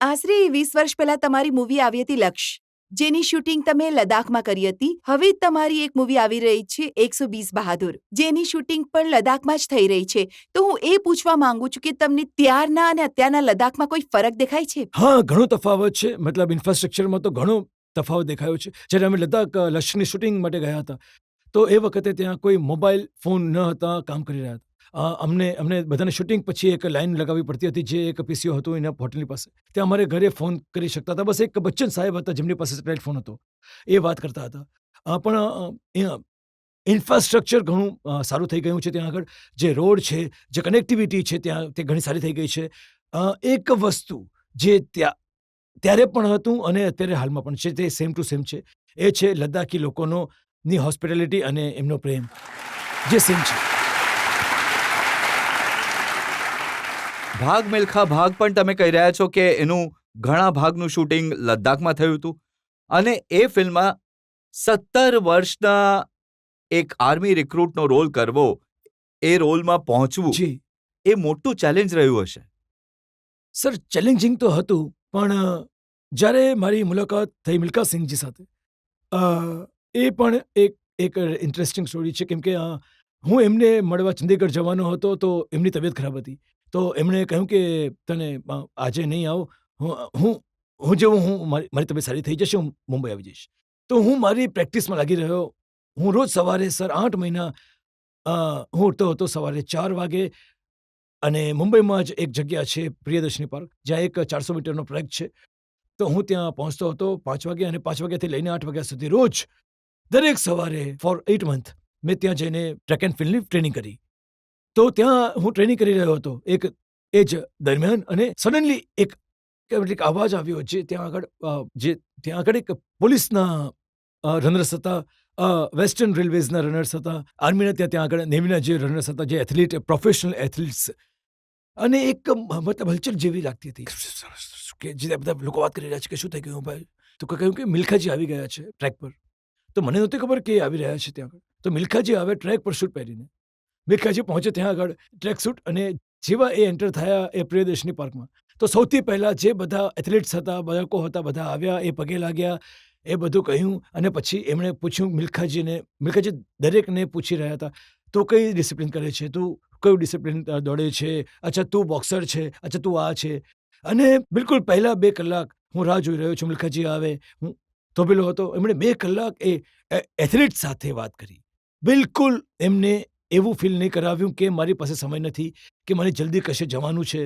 આશરે 20 વર્ષ પહેલા તમારી મૂવી આવી હતી લક્ષ્ય. જેની શૂટિંગ તમે લદ્દાખમાં કરી હતી. હવે જ તમારી એક મૂવી આવી રહી છે 120 બહાદુર, જેની શૂટિંગ પણ લદ્દાખમાં જ થઈ રહી છે. તો હું એ પૂછવા માંગુ છું કે તમને ત્યારના અને અત્યારના લદ્દાખમાં કોઈ ફરક દેખાય છે? હા, ઘણો તફાવત છે. મતલબ ઇન્ફ્રાસ્ટ્રક્ચરમાં તો ઘણો તફાવત દેખાયો છે. જ્યારે અમે લદ્દાખ લશ્કરની શૂટિંગ માટે ગયા હતા, તો એ વખતે ત્યાં કોઈ મોબાઈલ ફોન ન હતા કામ કરી રહ્યા હતા. અમને બધાને શૂટિંગ પછી એક લાઈન લગાવવી પડતી હતી, જે એક પીસીઓ હતું એના હોટલની પાસે. ત્યાં અમારે ઘરે ફોન કરી શકતા હતા. બસ એક બચ્ચન સાહેબ હતા જેમની પાસે સેટેલાઇટ ફોન હતો, એ વાત કરતા હતા. પણ અહીંયા ઇન્ફ્રાસ્ટ્રક્ચર ઘણું સારું થઈ ગયું છે. ત્યાં આગળ જે રોડ છે, જે કનેક્ટિવિટી છે ત્યાં તે ઘણી સારી થઈ ગઈ છે. એક વસ્તુ જે ત્યારે પણ હતું અને અત્યારે હાલમાં પણ છે, તે સેમ ટુ સેમ છે. એ છે લદ્દાખી લોકોની હોસ્પિટાલિટી અને એમનો પ્રેમ, જે સેમ છે. ભાગ મિલ્ખા ભાગ પણ તમે કહી રહ્યા છો કે એનું ઘણા ભાગનું શૂટિંગ લદ્દાખમાં થયું હતું, અને એ ફિલ્મમાં 17 વર્ષના એક આર્મી રિક્રુટનો રોલ કરવો, એ રોલમાં પહોંચવું, જી એ મોટું ચેલેન્જ રહ્યું હશે. સર, ચેલેન્જિંગ તો હતું, પણ જ્યારે મારી મુલાકાત થઈ મિલ્ખા સિંઘજી સાથે, એ પણ એક ઇન્ટરેસ્ટિંગ સ્ટોરી છે. કેમ કે હું એમને મળવા ચંદીગઢ જવાનો હતો, તો એમની તબિયત ખરાબ હતી. તો એમણે કહ્યું કે તને આજે નહીં આવો, મારી તબિયત સારી થઈ જશે, હું મુંબઈ આવી જઈશ. તો હું મારી પ્રેક્ટિસમાં લાગી રહ્યો. હું રોજ સવારે સર 8 મહિના હું ઉઠતો હતો સવારે 4 વાગે, અને મુંબઈમાં જ એક જગ્યા છે પ્રિયદર્શિની પાર્ક, જ્યાં એક 400 મીટરનો ટ્રેક છે. તો હું ત્યાં પહોંચતો હતો 5 વાગે, અને 5 વાગ્યાથી લઈને 8 વાગ્યા સુધી રોજ દરેક સવારે ફોર 8 મંથ મેં ત્યાં જઈને ટ્રેક એન્ડ ફિલ્ડની ટ્રેનિંગ કરી. તો ત્યાં હું ટ્રેનિંગ કરી રહ્યો હતો એ જ દરમિયાન, અને સડનલી એક અવાજ આવ્યો. ત્યાં આગળ એક પોલીસના રનર્સ હતા, વેસ્ટર્ન રેલવેઝના રનર્સ હતા, આર્મીના ત્યાં આગળ નેવીના જે રનર્સ હતા, જે એથ્લીટ, પ્રોફેશનલ એથ્લીટ્સ, અને એક મતલબ હલચલ જેવી લાગતી હતી કે જે બધા લોકો વાત કરી રહ્યા છે કે શું થઈ ગયું ભાઈ. તો કહ્યું કે મિલ્ખાજી આવી ગયા છે ટ્રેક પર. તો મને નહોતી ખબર કે આવી રહ્યા છે ત્યાં આગળ. તો મિલ્ખાજી આવે ટ્રેક પર શૂટ પહેરીને. મિલ્ખાજી પહોંચે ત્યાં આગળ ટ્રેક સૂટ, અને જેવા એ એન્ટર થયા એ પ્રિયદર્શિની પાર્કમાં, તો સૌથી પહેલાં જે બધા એથ્લેટ્સ હતા, બાળકો હતા, બધા આવ્યા, એ પગે લાગ્યા, એ બધું કહ્યું. અને પછી એમણે પૂછ્યું મિલ્ખાજી દરેકને પૂછી રહ્યા હતા, તું કઈ ડિસિપ્લિન કરે છે, તું કયું ડિસિપ્લિન દોડે છે, અચ્છા તું બોક્સર છે, અચ્છા તું આ છે. અને બિલકુલ પહેલા 2 કલાક હું રાહ જોઈ રહ્યો છું મિલ્ખાજી આવે. હું થોભેલો હતો. એમણે 2 કલાક એ એથ્લેટ સાથે વાત કરી. બિલકુલ એમને એવું ફીલ નહીં કરાવ્યું કે મારી પાસે સમય નથી, કે મને જલ્દી કશે જવાનું છે.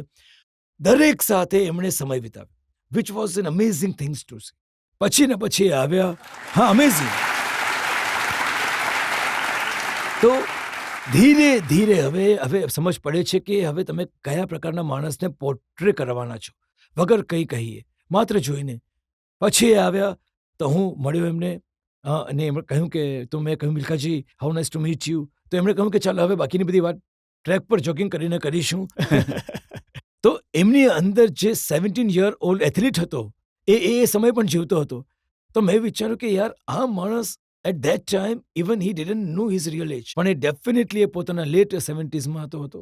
દરેક સાથે એમણે સમય વિતાવ્યો, which was an amazing things to see. પછી આવ્યા. હા, અમેઝિંગ. તો ધીરે ધીરે હવે સમજ પડે છે કે હવે તમે કયા પ્રકારના માણસને પોર્ટ્રે કરવાના છો, વગર કંઈ કહીએ, માત્ર જોઈને. પછી આવ્યા તો હું મળ્યો એમને, અને એમણે કહ્યું કે, તો મેં કહ્યું Milkhaji, how nice to meet you. તો એમણે કહ્યું કે ચાલો હવે બાકીની બધી વાત ટ્રેક પર જોગિંગ કરીને કરીશું. તો એમની અંદર જે 17 યર ઓલ્ડ એથ્લીટ હતો, એ સમય પણ જીવતો હતો. તો મેં વિચાર્યું કે યાર, આ માણસ at that time even he didn't know his real age, પણ એ ડેફિનેટલી એ પોતાના લેટ 70sમાં હતો.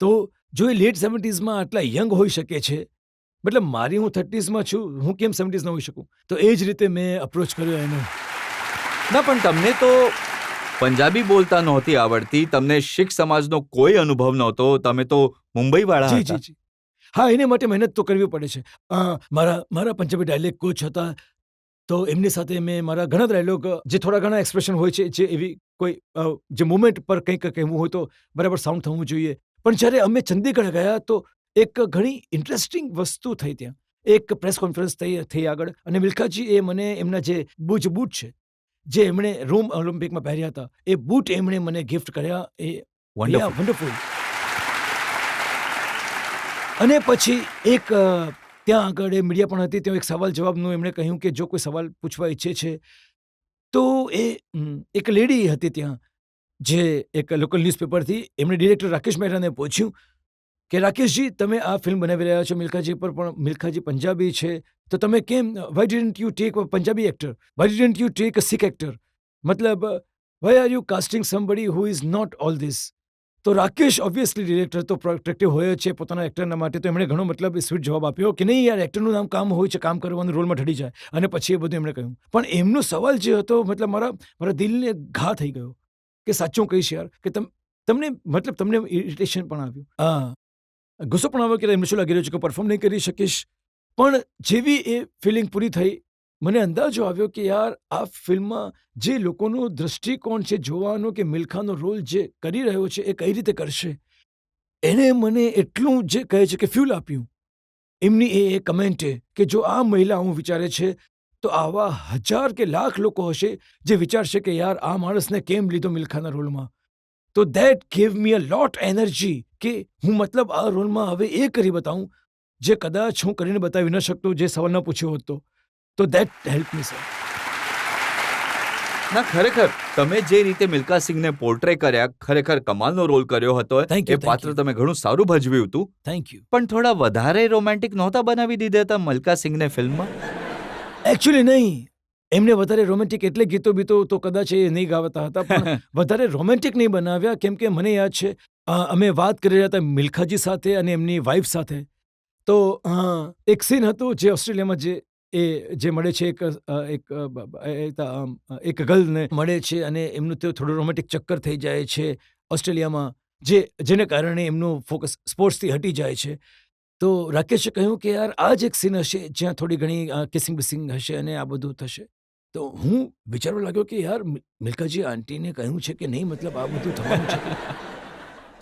તો જો એ લેટ 70sમાં આટલા યંગ હોઈ શકે છે, મતલબ મારી હું 30sમાં છું, હું કેમ 70s ના હોઈ શકું? તો એ જ રીતે મેં અપ્રોચ કર્યો એનો. ના, પણ તમને તો પંજાબી બોલતા નહોતી આવડતી, તમને શીખ સમાજનો કોઈ અનુભવ નહોતો, તમે તો મુંબઈવાળા હતા. જી. હા, એને માટે મહેનત તો કરવી પડે છે. મારા પંજાબી ડાયલેક્ટ કોચ હતા, તો એમની સાથે મેં મારા ઘણા ડાયલોગ, જે થોડા ઘણા એક્સપ્રેશન હોય છે, જે એવી કોઈ જે મુમેન્ટ પર કંઈક કહેવું હોય તો બરાબર સાઉન્ડ થવું જોઈએ. પણ જ્યારે અમે ચંદીગઢ ગયા, તો એક ઘણી ઇન્ટરેસ્ટિંગ વસ્તુ થઈ ત્યાં. એક પ્રેસ કોન્ફરન્સ થઈ આગળ, અને મિલ્ખાજી એ મને એમના જે બૂટ છે, જે એમણે રોમ ઓલિમ્પિકમાં પહેર્યા હતા, એ બૂટ એમણે મને ગિફ્ટ કર્યા. એ વન્ડરફુલ. અને પછી એક ત્યાં આગળ એ મીડિયા પણ હતી, ત્યાં એક સવાલ જવાબનું એમણે કહ્યું કે જો કોઈ સવાલ પૂછવા ઈચ્છે છે, તો એ એક લેડી હતી ત્યાં, જે એક લોકલ ન્યૂઝપેપરથી. એમણે ડિરેક્ટર રાકેશ મહેરાને પૂછ્યું કે રાકેશજી, તમે આ ફિલ્મ બનાવી રહ્યા છો મિલ્ખાજી પર, પણ મિલ્ખાજી પંજાબી છે, તો તમે કેમ, why didn't you take a Punjabi actor, why didn't you take a Sikh actor, મતલબ why are you casting somebody who is not all this? તો રાકેશ ઓબ્વિયસલી ડિરેક્ટર તો પ્રોટેક્ટિવ હોય જ છે પોતાના એક્ટરના માટે, તો એમણે ઘણો મતલબ સ્વીટ જવાબ આપ્યો કે નહીં યાર, એક્ટરનું નામ કામ હોય છે, કામ કરવાનું, રોલમાં ઢળી જાય. અને પછી એ બધું એમણે કહ્યું. પણ એમનો સવાલ જે હતો મતલબ મારા દિલને ઘા થઈ ગયો કે સાચું કહીશ યાર કે તમને ઇરિટેશન પણ આવ્યું, ગુસ્સો પણ આવ્યો કે એમને શું લાગી રહ્યું છે કે પરફોર્મ નહીં કરી શકીશ. પણ જેવી એ ફિલિંગ પૂરી થઈ, મને અંદાજો આવ્યો કે યાર આ ફિલ્મમાં જે લોકોનો દૃષ્ટિકોણ છે જોવાનો કે મિલ્ખાનો રોલ જે કરી રહ્યો છે એ કઈ રીતે કરશે, એણે મને એટલું જે કહે છે કે ફ્યુલ આપ્યું. એમની એ કમેન્ટે કે જો આ મહિલા હું વિચારે છે તો આવા 1000 કે લાખ લોકો હશે જે વિચારશે કે યાર આ માણસને કેમ લીધો મિલ્ખાના રોલમાં. તો that gave me a lot energy કે હું મતલબ આ રોલમાં હવે એ કરી બતાવું જે કદાચ હું કરીને બતાવી ન શકતો જે સવાલ ન પૂછ્યો હોત તો. તો દેટ હેલ્પ મી સર. ના, ખરેખર તમે જે રીતે મિલ્ખા સિંહને પોર્ટ્રે કર્યા, ખરેખર કમાલનો રોલ કર્યો હતો. Thank you, એ પાત્ર તમે ઘણું સારું ભજવ્યું હતું. Thank you. પણ થોડા વધારે રોમેન્ટિક નહોતા બનાવી દીધા હતા મિલ્ખા સિંહને ફિલ્મમાં? એકચ્યુઅલી નહીં, એમને વધારે રોમેન્ટિક એટલે ગીતો બીતો તો કદાચ એ નહીં ગાવતા હતા, પણ વધારે રોમેન્ટિક નહીં બનાવ્યા. કેમ કે મને યાદ છે અમે વાત કરી રહ્યા હતા મિલ્ખાજી સાથે અને એમની વાઇફ સાથે. તો એક સીન હતો જે ઓસ્ટ્રેલિયામાં જે મળે છે એક ગર્લને મળે છે અને એમનું તો થોડું રોમેન્ટિક ચક્કર થઈ જાય છે ઓસ્ટ્રેલિયામાં, જેને કારણે એમનું ફોકસ સ્પોર્ટ્સથી હટી જાય છે. તો રાકેશે કહ્યું કે યાર આ જ એક સીન હશે જ્યાં થોડી ઘણી કિસિંગ બિસિંગ હશે અને આ બધું થશે. તો હું વિચારવા લાગ્યો કે યાર મિલ્ખાજી આંટીને કહ્યું છે કે નહીં મતલબ આ બધું થવાનું છે.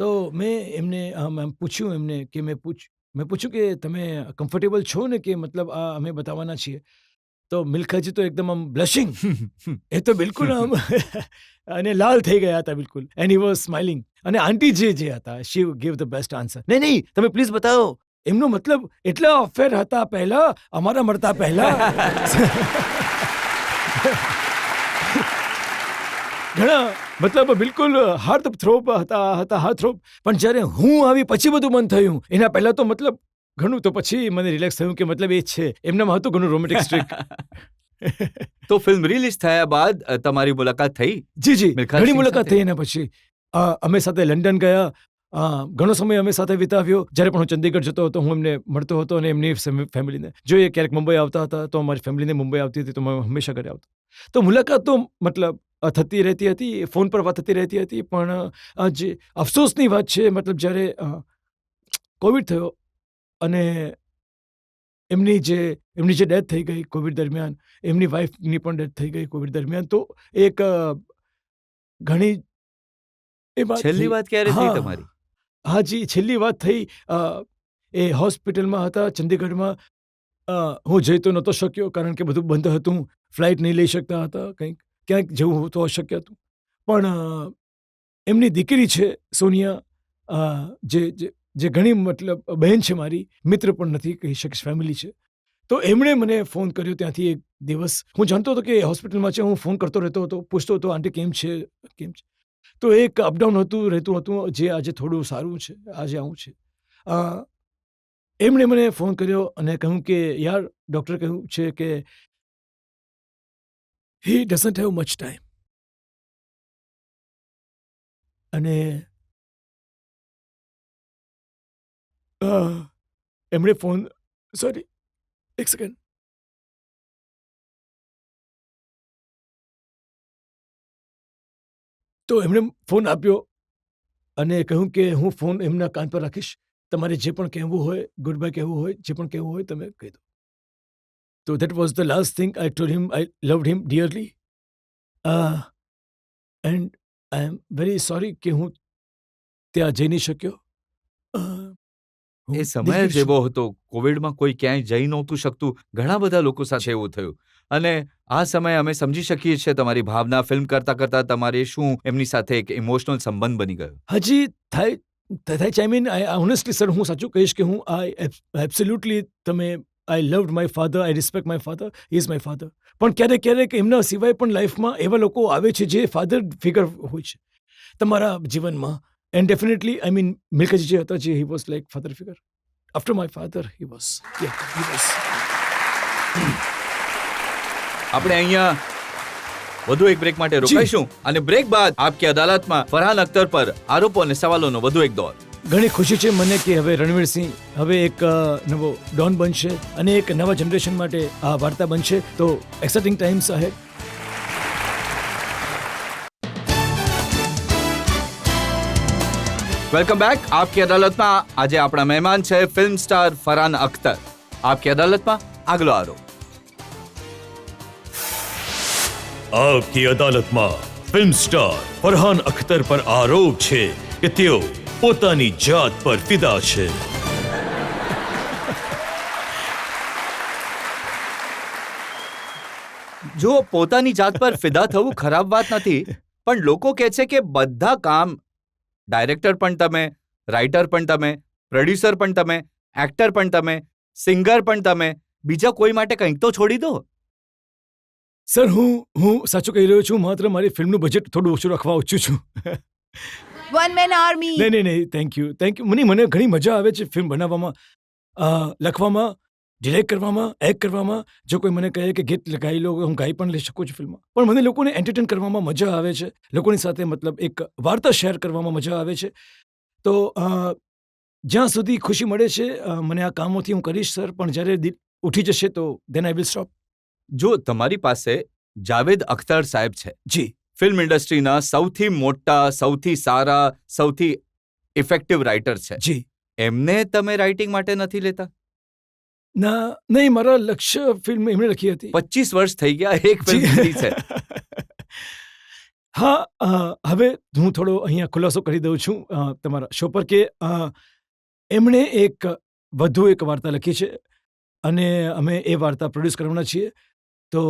તો મેં એમને પૂછ્યું એમને કે મેં પૂછ્યું કે તમે કમ્ફર્ટેબલ છો ને કે મતલબ આ અમે બતાવવાના છીએ. તો મિલ્ખાજી તો એકદમ આમ બ્લશિંગ, એ તો બિલકુલ આમ અને લાલ થઈ ગયા હતા બિલકુલ. And he was smiling. અને આંટી જે હતા શી ગીવ ધ બેસ્ટ આન્સર. નહીં તમે પ્લીઝ બતાવો. એમનો મતલબ એટલા અફેર હતા પહેલા અમારા મળતા પહેલા ઘણા મતલબ બિલકુલ હાર્ટ થ્રોપ હતા હાર્ટ થ્રોપ. પણ જ્યારે હું આવી પછી બધું બંધ થયું. એના પહેલા તો મતલબ ઘણું, તો પછી મને રિલેક્સ થયું કે મતલબ એ જ છે. એમનામાં હતું ઘણું રોમેન્ટિક સ્ટ્રીક. તો ફિલ્મ રિલીઝ થયા બાદ તમારી મુલાકાત થઈ? જી મિલ્ખા ઘણી સિંહ મુલાકાત સાથે? થઈ. એના પછી અમે સાથે લંડન ગયા. ઘણો સમય અમે સાથે વિતાવ્યો. જ્યારે પણ હું ચંદીગઢ જતો હતો હું એમને મળતો હતો અને એમની ફેમિલીને. જો એ ક્યારેક મુંબઈ આવતા હતા તો અમારી ફેમિલીને મુંબઈ આવતી હતી તો હું હંમેશા ઘરે આવતો. તો મુલાકાત તો મતલબ થતી રહેતી હતી, ફોન પર વાત થતી રહેતી હતી. પણ જે અફસોસની વાત છે મતલબ જ્યારે કોવિડ થયો અને એમની જે ડેથ થઈ ગઈ કોવિડ દરમિયાન, એમની વાઈફની પણ ડેથ થઈ ગઈ કોવિડ દરમિયાન. તો એક ઘણી એ વાત છેલ્લી વાત ક્યારે થઈ હા. તમારી? હાજી, છેલ્લી વાત થઈ એ હોસ્પિટલમાં હતા ચંદીગઢમાં. હું જઈ તો નહોતો શક્યો કારણ કે બધું બંધ હતું, ફ્લાઇટ નહીં લઈ શકતા હતા, ક્યાંક જવું તો અશક્ય હતું. પણ એમની દીકરી છે સોનિયા, જે ઘણી મતલબ બહેન છે મારી, મિત્ર પણ નથી કહી શકીશ, ફેમિલી છે. તો એમણે મને ફોન કર્યો ત્યાંથી એક દિવસ. હું જાણતો હતો કે હોસ્પિટલમાં છે, હું ફોન કરતો રહેતો હતો, પૂછતો હતો આંટી કેમ છે. તો એક અપડાઉન રહેતું હતું જે આજે થોડું સારું છે, આજે આવું છે. એમણે મને ફોન કર્યો અને કહ્યું કે યાર ડૉક્ટર કહ્યું છે કે હી ડઝન્ટ હેવ મચ ટાઈમ. અને એમણે ફોન, સોરી એક સેકન્ડ, તો એમણે ફોન આપ્યો અને કહ્યું કે હું ફોન એમના કાન પર રાખીશ, તમારે જે પણ કહેવું હોય, ગુડ બાય કહેવું હોય, જે પણ કહેવું હોય તમે કહી દો. તો that was the last thing I told him. I loved him dearly and I am very sorry કે હું ત્યાં જઈ નહીં શક્યો. એ સમય જ એવો હતો. કોવિડમાં કોઈ ક્યાંય જઈ નહોતું શકતું. ઘણા બધા લોકો સાથે એવું થયું. અને આ સમયે અમે સમજી શકીએ છીએ તમારી ભાવના. ફિલ્મ કરતા કરતા તમારે શું એમની સાથે એક ઇમોશનલ સંબંધ બની ગયો? હજી થાય છે. આઈ મીન ઓનેસ્ટલી સર, હું સાચું કહીશ કે હું absolutely I loved my father, I respect my father, he is my father. પણ ક્યારેક એમના સિવાય પણ લાઈફમાં એવા લોકો આવે છે જે ફાધર ફિગર હોય છે તમારા જીવનમાં. એન્ડ ડેફિનેટલી આઈ મીન મિલ્ખાજી જે હતા, જે he was like father figure. After my father he was. આપણે અહીંયા વધુ એક બ્રેક માટે રોકાઈશું અને બ્રેક બાદ આપકી અદાલતમાં ફરહાન અખ્તર પર આરોપો અને સવાલોનો વધુ એક દોર. ઘણી ખુશી છે મને કે હવે રણવીરસિંહ હવે એક નવો ડોન બનશે અને એક નવા જનરેશન માટે આ વાર્તા બનશે, તો exciting times ahead. Welcome back. આપકી અદાલતમાં આજે આપણા મહેમાન છે ફિલ્મ સ્ટાર ફરહાન અખ્તર. આપકી અદાલતમાં આગલો આરોપ. આપકી અદાલતમાં ફિલ્મ સ્ટાર ફરહાન અખ્તર પર આરોપ છે કે તેઓ પોતાની જાત પર ફિદા છે. જો પોતાની જાત પર ફિદા થવું ખરાબ વાત નથી, પણ લોકો કહે છે કે બધા કામ ડાયરેક્ટર પણ તમે, રાઇટર પણ તમે, પ્રોડ્યુસર પણ તમે, એક્ટર પણ તમે, સિંગર પણ તમે, બીજા કોઈ માટે કંઈક તો છોડી દો. સર હું સાચું કહી રહ્યો છું, માત્ર મારી ફિલ્મનું બજેટ થોડું ઓછું રાખવા ઈચ્છું છું. One man army. નહીં, થેન્ક યુ. મને ઘણી મજા આવે છે ફિલ્મ બનાવવામાં, લખવામાં, ડિરેક્ટ કરવામાં, એક્ટ કરવામાં. જો કોઈ મને કહે કે ગીત ગાઈ લો, હું ગાઈ પણ લઈ શકું છું ફિલ્મમાં. પણ મને લોકોને એન્ટરટેન કરવામાં મજા આવે છે, લોકોની સાથે મતલબ એક વાર્તા શેર કરવામાં મજા આવે છે. તો જ્યાં સુધી ખુશી મળે છે મને આ કામોથી હું કરીશ સર, પણ જ્યારે દિલ ઉઠી જશે તો દેન આઈ વિલ સ્ટોપ. જો તમારી પાસે જાવેદ અખ્તર સાહેબ છે, જી, ફિલ્મ ઇન્ડસ્ટ્રીના સૌથી મોટા, સૌથી સારા, સૌથી ઇફેક્ટિવ રાઇટર છે, જી. એમને તમે રાઇટિંગ માટે નથી લેતા? ના, નહીં, મારા લક્ષ્ય ફિલ્મ એમણે લખી હતી. 25 વર્ષ થઈ ગયા, એક ફિલ્મ જી. લીધી છે. હા, હવે હું થોડો અહીંયા ખુલાસો કરી દઉં છું તમારા શો પર કે એમણે વધુ એક વાર્તા લખી છે અને અમે એ વાર્તા પ્રોડ્યુસ કરવાના છીએ. તો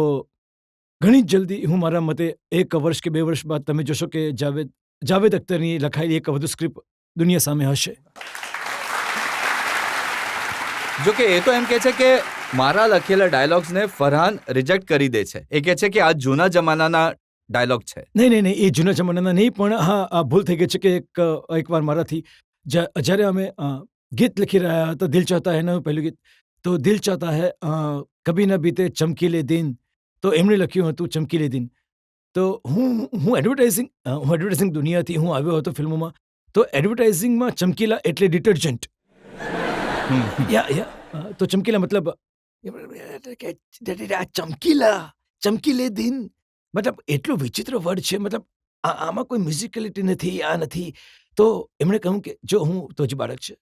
ઘણી જ જલ્દી, હું મારા મતે 1 વર્ષ કે 2 વર્ષ બાદ તમે જોશો કે જાવેદ અખ્તરની લખાયેલી એક વધુ સ્ક્રિપ્ટ દુનિયા સામે હશે. જો કે એ તો એમ કહે છે કે મારા લખેલા ડાયલોગ્સને ફરહાન રિજેક્ટ કરી દે છે. એ કહે છે કે આ જૂના જમાનાના ડાયલોગ છે. નહીં, એ જૂના જમાનાના નહીં, પણ હા, આ ભૂલ થઈ ગઈ છે કે એકવાર મારાથી જ્યારે અમે ગીત લખી રહ્યા હતા, દિલ ચાહતા હૈ એનું પહેલું ગીત, તો દિલ ચાહતા હૈ કભી ન બીતે ચમકીલે દિન, તો એમણે લખ્યું હતું ચમકીલે દિન. તો હું એડવર્ટાઇઝિંગ દુનિયાથી હું આવ્યો હતો ફિલ્મોમાં. તો એડવર્ટાઇઝિંગમાં ચમકીલા એટલે ડિટર્જન્ટ. તો ચમકીલા મતલબ ચમકીલે દિન મતલબ એટલો વિચિત્ર વર્ડ છે. મતલબ આમાં કોઈ મ્યુઝિકલિટી નથી, આ નથી. તો એમણે કહ્યું કે જો હું તો હજી બાળક છે,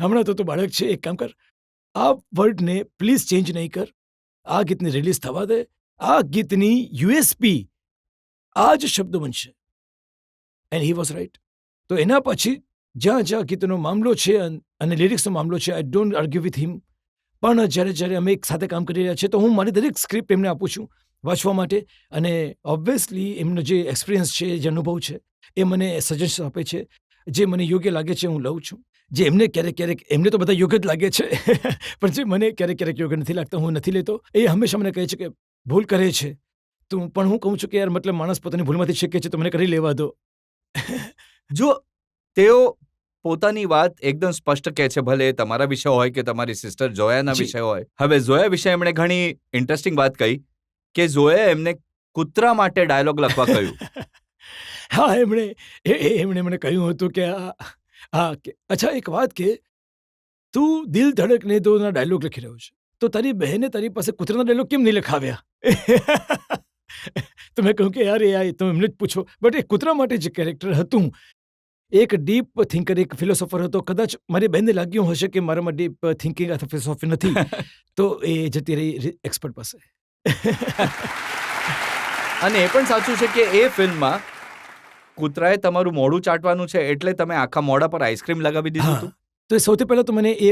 હમણાં તો બાળક છે, એક કામ કર, આ વર્ડને પ્લીઝ ચેન્જ નહીં કર, આ ગીતને રિલીઝ થવા દે, આ ગીતની યુએસપી આ જ શબ્દો બનશે. And he was right. તો એના પછી જ્યાં ગીતનો મામલો છે અને લિરિક્સનો મામલો છે, I don't argue with him. પણ જ્યારે અમે એક સાથે કામ કરી રહ્યા છીએ તો હું મારી દરેક સ્ક્રિપ્ટ એમને આપું છું વાંચવા માટે, અને ઓબ્વિયસલી એમનો જે એક્સપિરિયન્સ છે, જે અનુભવ છે, એ મને સજેશન આપે છે. જે મને યોગ્ય લાગે છે હું લઉં છું, જે એમને ક્યારેક એમને તો બધા યોગ્ય જ લાગે છે પણ જે મને ક્યારેક યોગ્ય નથી લાગતા હું નથી લેતો. એ હંમેશા મને કહે છે કે ભૂલ કરે છે તો પણ હું કહું છું કે યાર મતલબ માણસ પોતાની ભૂલમાંથી શીખે છે, તો મને કરી લેવા દો. જો તેઓ પોતાની વાત એકદમ સ્પષ્ટ કહે છે, ભલે તમારા વિશે હોય કે તમારી સિસ્ટર ઝોયાના જી. વિશે હોય. હવે ઝોયા વિશે એમણે ઘણી ઇન્ટરેસ્ટિંગ વાત કહી કે ઝોયાએ એમને કૂતરા માટે ડાયલોગ લખવા કહ્યું. હા, એમણે મને કહ્યું હતું કે અચ્છા એક વાત કે તું દિલ ધડકને દોના ડાયલોગ લખી રહ્યો છે, તો તારી બહેને તારી પાસે કૂતરાના ડાયલોગ કેમ નહીં લખાવ્યા? તો મેં કહ્યું કે યાર એ તમે એમને જ પૂછો. બટ એ કૂતરા માટે જે કેરેક્ટર હતું, એક ડીપ થિંકર, એક ફિલોસોફર હતો. કદાચ મારી બહેનને લાગ્યું હશે કે મારામાં ડીપ થિંકિંગ અથવા ફિલોસોફી નથી, તો એ જતી રહી એક્સપર્ટ પાસે. અને એ પણ સાચું છે કે એ ફિલ્મમાં કૂતરાએ તમારું મોઢું ચાટવાનું છે એટલે તમે આખા મોઢા પર આઈસ્ક્રીમ લગાવી દીધું હતું. તો સૌથી પહેલાં તો મને એ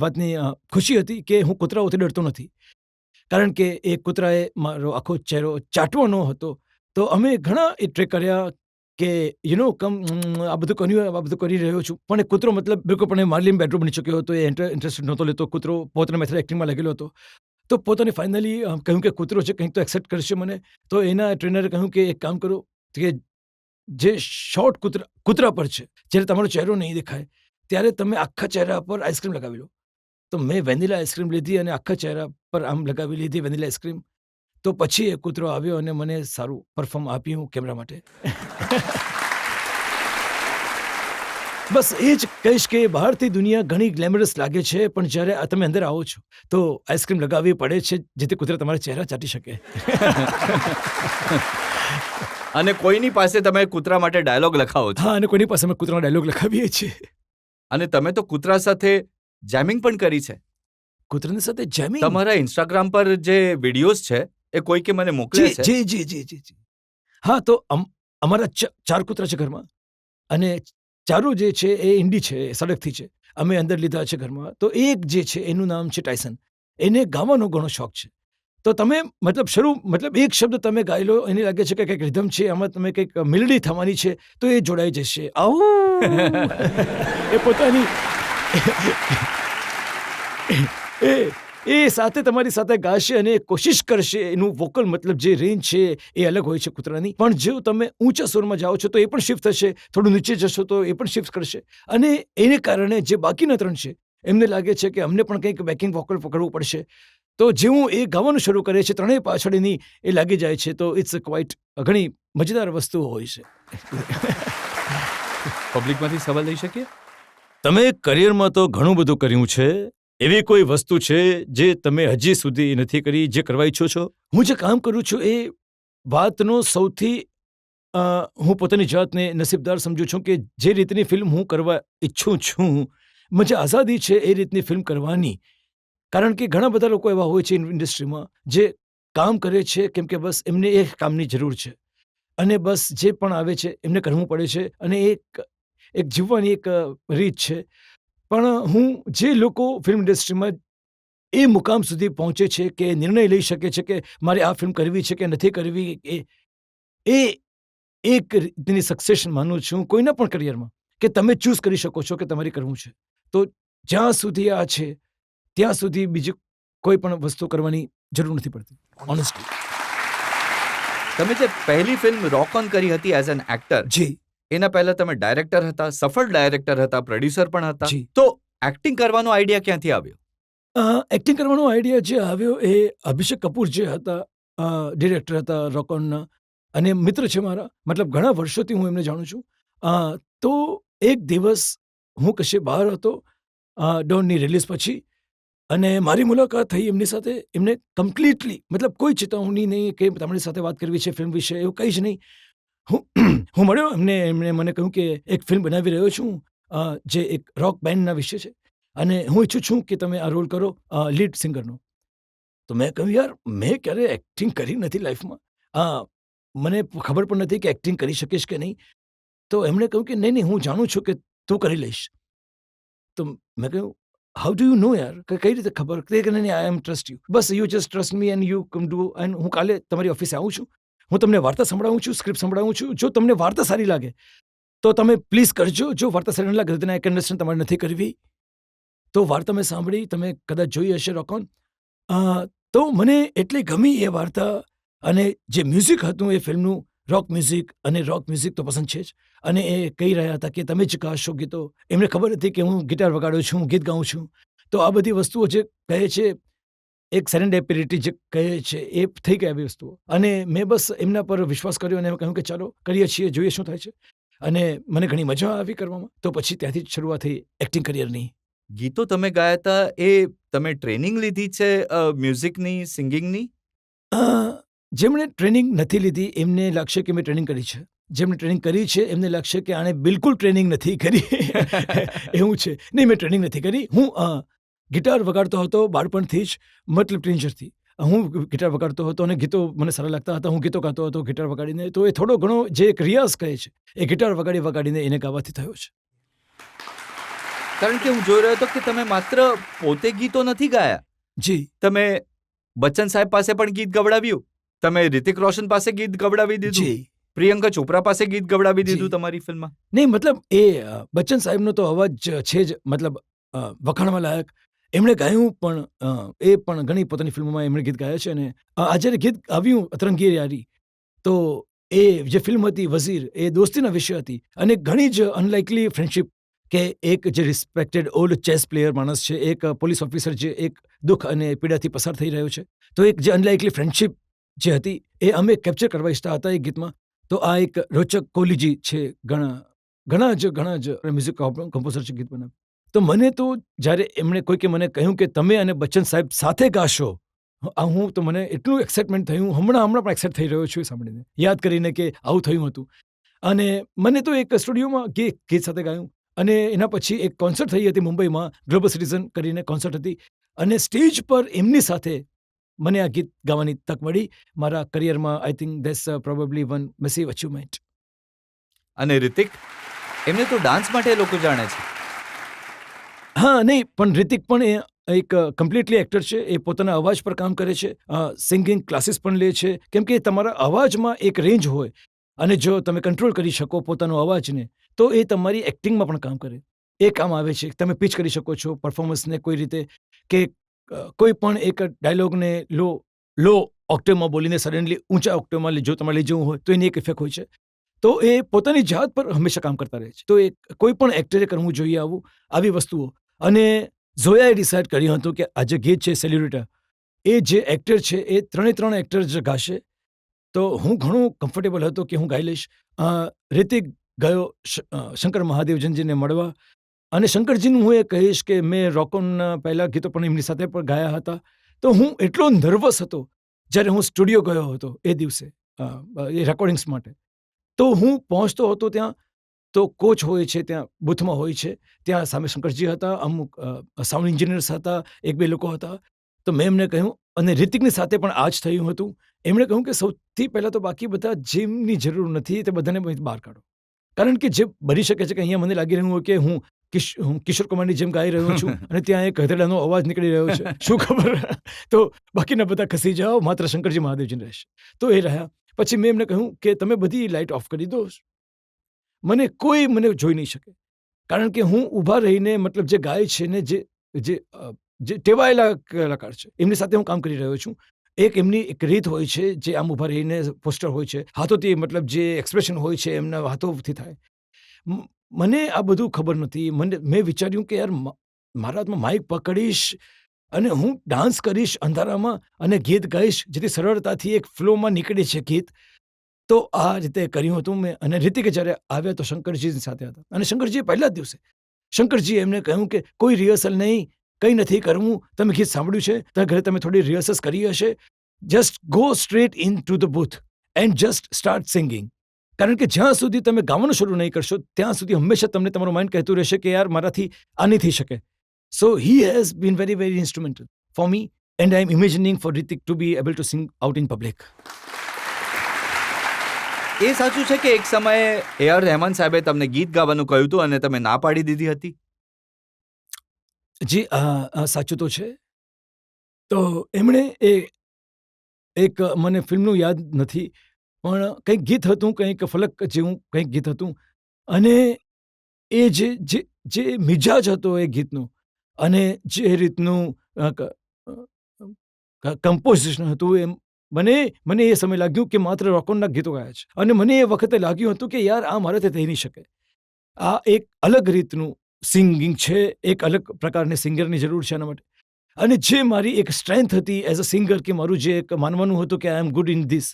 વાતની ખુશી હતી કે હું કૂતરાઓથી ડરતો નથી, કારણ કે એ કૂતરાએ મારો આખો ચહેરો ચાટવાનો હતો. તો અમે ઘણા એ ટ્રેક કર્યા કે આ બધું કરી રહ્યો છું, પણ એ કૂતરો મતલબ બિલકુલ પણ માર્લિન બેડરો બની ચૂક્યો હતો. એ ઇન્ટરેસ્ટ નહોતો લેતો. કૂતરો પોતાના મેથડ એક્ટિંગમાં લાગેલો હતો. તો પોતાને ફાઇનલી કહ્યું કે કૂતરો છે, કંઈક તો એક્સેપ્ટ કરશે મને. તો એના ટ્રેનરે કહ્યું કે એક કામ કરો કે જે શોર્ટ કૂતરા પર છે, જ્યારે તમારો ચહેરો નહીં દેખાય ત્યારે તમે આખા ચહેરા પર આઈસ્ક્રીમ લગાવી લો. તો મેં વેનીલા આઈસ્ક્રીમ લીધી અને આખા ચહેરા પર આમ લગાવી લીધી વેનીલા આઈસ્ક્રીમ. તો પછી એ કૂતરો આવ્યો અને મને સારું પરફોર્મ આપ્યું કેમેરા માટે. બસ એ જ કહીશ કે બહારથી દુનિયા ઘણી ગ્લેમરસ લાગે છે, પણ જ્યારે તમે અંદર આવો છો તો આઈસ્ક્રીમ લગાવવી પડે છે જેથી કૂતરા તમારા ચહેરા ચાટી શકે. અને કોઈની પાસે તમે કૂતરા માટે ડાયલોગ લખાવો છો. હા, અને કોઈની પાસે અમે કૂતરાનો ડાયલોગ લખાવીએ છીએ. અને તમે તો કૂતરા સાથે જેમિંગ પણ કરી છે. કૂતરાની સાથે જેમિંગ. તમારા ઇન્સ્ટાગ્રામ પર જે વિડીયોઝ છે એ કોઈકે મને મોકલે છે. જી જી જી જી જી. હા, તો અમારા 4 કૂતરા છે ઘરમાં, અને ચારો જે છે એ ઇન્ડી છે, સડકથી છે. અમે અંદર લીધા છે ઘરમાં. તો એક જે છે એનું નામ છે ટાયસન. એને ગાવાનો ઘણો શોખ છે. તો તમે મતલબ એક શબ્દ તમે ગાઈ લો, એને લાગે છે કે કંઈક રિધમ છે, આમાં તમે કંઈક મેલોડી થવાની છે, તો એ જોડાઈ જશે. એ પોતાની એ સાથે તમારી સાથે ગાશે અને કોશિશ કરશે. એનું વોકલ મતલબ જે રેન્જ છે એ અલગ હોય છે કૂતરાની. પણ જો તમે ઊંચા સુરમાં જાઓ છો તો એ પણ શિફ્ટ થશે, થોડું નીચે જશો તો એ પણ શિફ્ટ કરશે. અને એને કારણે જે બાકીના 3 છે એમને લાગે છે કે અમને પણ કંઈક બેકિંગ વોકલ પકડવું પડશે. તો જેવું એ ગાવાનું શરૂ કરે છે, ત્રણેય પાછળ એની એ લાગી જાય છે. તો ઇટ્સ ક્વાઇટ ઘણી મજેદાર વસ્તુઓ હોય છે. પબ્લિકમાંથી સવાલ લઈ શકીએ? તમે કરિયરમાં તો ઘણું બધું કર્યું છે, એવી કોઈ વસ્તુ છે જે તમે હજી સુધી નથી કરી, જે કરવા ઈચ્છો છો? હું જે કામ કરું છું એ વાતનો સૌથી હું પોતાની જાતને નસીબદાર સમજું છું કે જે રીતની ફિલ્મ હું કરવા ઈચ્છું છું, મને આઝાદી છે એ રીતની ફિલ્મ કરવાની. કારણ કે ઘણા બધા લોકો એવા હોય છે ઇન્ડસ્ટ્રીમાં જે કામ કરે છે કેમ કે બસ એમને એ કામની જરૂર છે, અને બસ જે પણ આવે છે એમને કરવું પડે છે, અને એક જીવવાની એક રીત છે. પણ હું જે લોકો ફિલ્મ ઇન્ડસ્ટ્રીમાં એ મુકામ સુધી પહોંચે છે કે નિર્ણય લઈ શકે છે કે મારે આ ફિલ્મ કરવી છે કે નથી કરવી, એ એક રીતની સક્સેશન માનું છું કોઈના પણ કરિયરમાં, કે તમે ચૂઝ કરી શકો છો કે તમારે કરવું છે. તો જ્યાં સુધી આ છે ત્યાં સુધી બીજી કોઈ પણ વસ્તુ કરવાની જરૂર નથી પડતી, ઓનેસ્ટલી. તમે જે પહેલી ફિલ્મ રોક ઓન કરી હતી એઝ એન એક્ટર, જી એના પહેલા તમે ડાયરેક્ટર હતા, સફળ ડાયરેક્ટર હતા, પ્રોડ્યુસર પણ હતા. જી. તો એક્ટિંગ કરવાનો આઈડિયા ક્યાંથી આવ્યો? એક્ટિંગ કરવાનો આઈડિયા જે આવ્યો એ અભિષેક કપૂર જે હતા, ડિરેક્ટર હતા રોકોનના, અને મિત્ર છે મારા, મતલબ ઘણા વર્ષોથી હું એમને જાણું છું. તો એક દિવસ હું કશે બહાર હતો ડોનની રિલીઝ પછી, અને મારી મુલાકાત થઈ એમની સાથે. એમને કમ્પ્લીટલી મતલબ કોઈ ચેતવણી નહીં કે તમારી સાથે વાત કરવી છે ફિલ્મ વિશે, એવું કંઈ જ નહીં. હું મળ્યો એમણે મને કહ્યું કે એક ફિલ્મ બનાવી રહ્યો છું જે એક રોક બેન્ડના વિશે છે, અને હું ઈચ્છું છું કે તમે આ રોલ કરો લીડ સિંગરનો. તો મેં કહ્યું યાર મેં ક્યારે એક્ટિંગ કરી નથી લાઈફમાં, મને ખબર પણ નથી કે એક્ટિંગ કરી શકીશ કે નહીં. તો એમણે કહ્યું કે નહીં હું જાણું છું કે તું કરી લઈશ. તો મેં કહ્યું હાઉ ડુ યુ નો યાર, કઈ રીતે ખબર? કે નહીં આઈ એમ ટ્રસ્ટ યુ, બસ you just trust me and you come do. And હું કાલે તમારી ઓફિસે આવું છું, હું તમને વાર્તા સંભળાવું છું, સ્ક્રિપ્ટ સંભળાવું છું. જો તમને વાર્તા સારી લાગે તો તમે પ્લીઝ કરજો, જો વાર્તા સારી ન લાગે તો આઈ કેન અન્ડરસ્ટેન્ડ તમારે નથી કરવી. તો વાર્તા મેં સાંભળી, તમે કદાચ જોઈ હશે રોકોન. તો મને એટલી ગમી એ વાર્તા, અને જે મ્યુઝિક હતું એ ફિલ્મનું રોક મ્યુઝિક, અને રોક મ્યુઝિક તો પસંદ છે જ. અને એ કહી રહ્યા હતા કે તમે જ ગાશો ગીતો. એમને ખબર હતી કે હું ગિટાર વગાડું છું, ગીત ગાઉં છું. તો આ બધી વસ્તુઓ જે કહે છે, એક સેરેન્ડેપિટી જે કહે છે, એ થઈ ગઈ આવી વસ્તુઓ. અને મેં બસ એમના પર વિશ્વાસ કર્યો અને કહ્યું કે ચાલો કરીએ છીએ, જોઈએ શું થાય છે. અને મને ઘણી મજા આવી કરવામાં. તો પછી ત્યાંથી જ શરૂઆત થઈ એક્ટિંગ કરિયરની. ગીતો તમે ગાયા હતા એ તમે ટ્રેનિંગ લીધી છે મ્યુઝિકની, સિંગિંગની? જેમણે ટ્રેનિંગ નથી લીધી એમને લાગશે કે મેં ટ્રેનિંગ કરી છે. જેમણે ટ્રેનિંગ કરી છે એમને લાગશે કે આણે બિલકુલ ટ્રેનિંગ નથી કરી. એવું છે. નહીં, મેં ટ્રેનિંગ નથી કરી. હું ગિટાર વગાડતો હતો બાળપણથી જ, મતલબ ટીનેજરથી. હું ગિટાર વગાડતો હતો અને ગીતો મને સારા લાગતા હતા. હું ગીતો ગાતો હતો ગિટાર વગાડીને. તો એ થોડો ઘણો જે એક રિયાઝ કહે છે એ ગિટાર વગાડીને એને ગાવાથી થયો છે. કારણ કે હું જોઈ રહ્યો હતો કે તમે માત્ર પોતે ગીતો નથી ગાયા. જી. તમે બચ્ચન સાહેબ પાસે પણ ગીત ગવડાવ્યું, તમે રિતિક રોશન પાસે ગીત ગવડાવી દીધું, જી. પ્રિયંકા ચોપરા પાસે ગીત ગવડાવી દીધું જી. તમારી ફિલ્મમાં. નહીં, મતલબ એ બચ્ચન સાહેબનો તો અવાજ છે જ, મતલબ વખાણવા લાયક. એમણે ગાયું પણ, એ પણ ઘણી પોતાની ફિલ્મોમાં એમણે ગીત ગાયા છે. અને આ જ્યારે ગીત આવ્યું અતરંગી યારી, તો એ જે ફિલ્મ હતી વઝીર, એ દોસ્તીના વિષય હતી, અને ઘણી જ અનલાઇકલી ફ્રેન્ડશિપ, કે એક જે રિસ્પેક્ટેડ ઓલ્ડ ચેસ પ્લેયર માણસ છે, એક પોલીસ ઓફિસર જે એક દુઃખ અને પીડાથી પસાર થઈ રહ્યો છે, તો એક જે અનલાઇકલી ફ્રેન્ડશિપ જે હતી એ અમે કેપ્ચર કરવા ઈચ્છતા હતા એ ગીતમાં. તો આ એક રોચક કોહલીજી છે, ઘણા જ મ્યુઝિક કમ્પોઝર છે ગીત બનાવે. તો મને તો જ્યારે એમણે કોઈકે મને કહ્યું કે તમે અને બચ્ચન સાહેબ સાથે ગાશો, હું તો મને એટલું એક્સાઇટમેન્ટ થયું, હમણાં પણ એક્સાઇટ થઈ રહ્યો છું એ સાંભળીને, યાદ કરીને કે આવું થયું હતું. અને મને તો એક સ્ટુડિયોમાં ગીત સાથે ગાયું. અને એના પછી એક કોન્સર્ટ થઈ હતી મુંબઈમાં, ગ્લોબલ સિટીઝન કરીને કોન્સર્ટ હતી, અને સ્ટેજ પર એમની સાથે મને આ ગીત ગાવાની તક મળી. મારા કરિયરમાં I think that's probably one massive achievement. અને રિતિક, એમને તો ડાન્સ માટે લોકો જાણે છે. હા, નહીં, પણ રિતિક પણ એક કમ્પ્લીટલી એક્ટર છે. એ પોતાના અવાજ પર કામ કરે છે, સિંગિંગ ક્લાસીસ પણ લે છે, કેમ કે તમારા અવાજમાં એક રેન્જ હોય, અને જો તમે કંટ્રોલ કરી શકો પોતાનો અવાજને, તો એ તમારી એક્ટિંગમાં પણ કામ કરે. એ કામ આવે છે. તમે પિચ કરી શકો છો પરફોર્મન્સને કોઈ રીતે, કે કોઈ પણ એક ડાયલોગને લો ઓક્ટેવમાં બોલીને સડનલી ઊંચા ઓક્ટેવમાં જો તમારે લઈ જવું હોય તો એની એક ઇફેક્ટ હોય છે. તો એ પોતાની જાત પર હંમેશા કામ કરતા રહે છે. તો એ કોઈ પણ એક્ટરે કરવું જોઈએ આવી વસ્તુઓ. અને ઝોયાએ ડિસાઇડ કર્યું હતું કે આ જે ગીત છે સેલ્યુરિટા, એ જે એક્ટર છે એ ત્રણ એક્ટર જ ગાશે. તો હું ઘણો કમ્ફર્ટેબલ હતો કે હું ગાઈ લઈશ. રિતિક ગયો શંકર મહાદેવનજીને મળવા, અને શંકરજીનું હું એ કહીશ કે મેં રોકોનના પહેલા ગીતો પણ એમની સાથે પણ ગાયા હતા. તો હું એટલો નર્વસ હતો જ્યારે હું સ્ટુડિયો ગયો હતો એ દિવસે એ રેકોર્ડિંગ્સ માટે. તો હું પહોંચતો હતો ત્યાં, તો કોચ હોય છે ત્યાં બૂથમાં હોય છે, ત્યાં સામે શંકરજી હતા, અમુક સાઉન્ડ એન્જિનિયર્સ હતા, એક બે લોકો હતા. તો મેં એમને કહ્યું, અને રિતિકની સાથે પણ આ જ થયું હતું. એમણે કહ્યું કે સૌથી પહેલાં તો બાકી બધા જેમની જરૂર નથી તે બધાને બહાર કાઢો. કારણ કે જે બની શકે છે કે અહીંયા મને લાગી રહ્યું હોય કે હું કિશોર કુમારની જેમ ગાઈ રહ્યો છું અને ત્યાં એક ગધેડાનો અવાજ નીકળી રહ્યો છે, શું ખબર. તો બાકીના બધા ખસી જાઓ, માત્ર શંકરજી મહાદેવજી રહેશે. તો એ રહ્યા. પછી મેં એમને કહ્યું કે તમે બધી લાઇટ ઓફ કરી દો, કોઈ મને જોઈ નહીં શકે. કારણ કે હું ઊભા રહીને, મતલબ જે ગાય છે ને, જે ટેવાયેલા કલાકાર છે એમની સાથે હું કામ કરી રહ્યો છું. એમની એક રીત હોય છે, જે આમ ઊભા રહીને પોસ્ટર હોય છે, હાથોથી, મતલબ જે એક્સપ્રેશન હોય છે એમના હાથોથી થાય. મને આ બધું ખબર નથી. મેં વિચાર્યું કે યાર, મારા હાથમાં માઇક પકડીશ અને હું ડાન્સ કરીશ અંધારામાં અને ગીત ગાઈશ, જેથી સરળતાથી એક ફ્લોમાં નીકળે છે ગીત. તો આ રીતે કર્યું હતું મેં. અને રિતિકે જ્યારે આવ્યા તો શંકરજી સાથે હતા, અને શંકરજીએ પહેલા જ દિવસે શંકરજીએ એમને કહ્યું કે કોઈ રિહર્સલ નહીં, કંઈ નથી કરવું. તમે ગીત સાંભળ્યું છે, ત્યાં ઘરે તમે થોડી રિહર્સલ્સ કરી હશે, just go straight in to the booth and just start singing. કારણ કે જ્યાં સુધી તમે ગાવાનું શરૂ નહીં કરશો ત્યાં સુધી હંમેશા તમને તમારું માઇન્ડ કહેતું રહેશે કે યાર, મારાથી આ નહીં થઈ શકે. So he has been very very instrumental for me, and I am imagining for Hrithik to be able to sing out in public. એ સાચું છે કે એક સમયે A.R. રહેમાન સાહેબે તમને ગીત ગાવાનું કહ્યું હતું અને તમે ના પાડી દીધી હતી? જી, સાચું તો છે. તો એમણે એક મને ફિલ્મનું યાદ નથી, પણ કંઈક ગીત હતું, કંઈક ફલક જેવું કંઈક ગીત હતું, અને એ જે મિજાજ હતો એ ગીતનો, અને જે રીતનું કમ્પોઝિશન હતું, એમ મને એ સમય લાગ્યું કે માત્ર રોકોનના ગીતો ગાયા છે. અને મને એ વખતે લાગ્યું હતું કે યાર, આ મારાથી થઈ નહીં શકે. આ એક અલગ રીતનું સિંગિંગ છે, એક અલગ પ્રકારની સિંગરની જરૂર છે આના માટે. અને જે મારી એક સ્ટ્રેન્થ હતી એઝ અ સિંગર, કે મારું જે એક માનવાનું હતું કે આઈ એમ ગુડ ઇન ધીસ,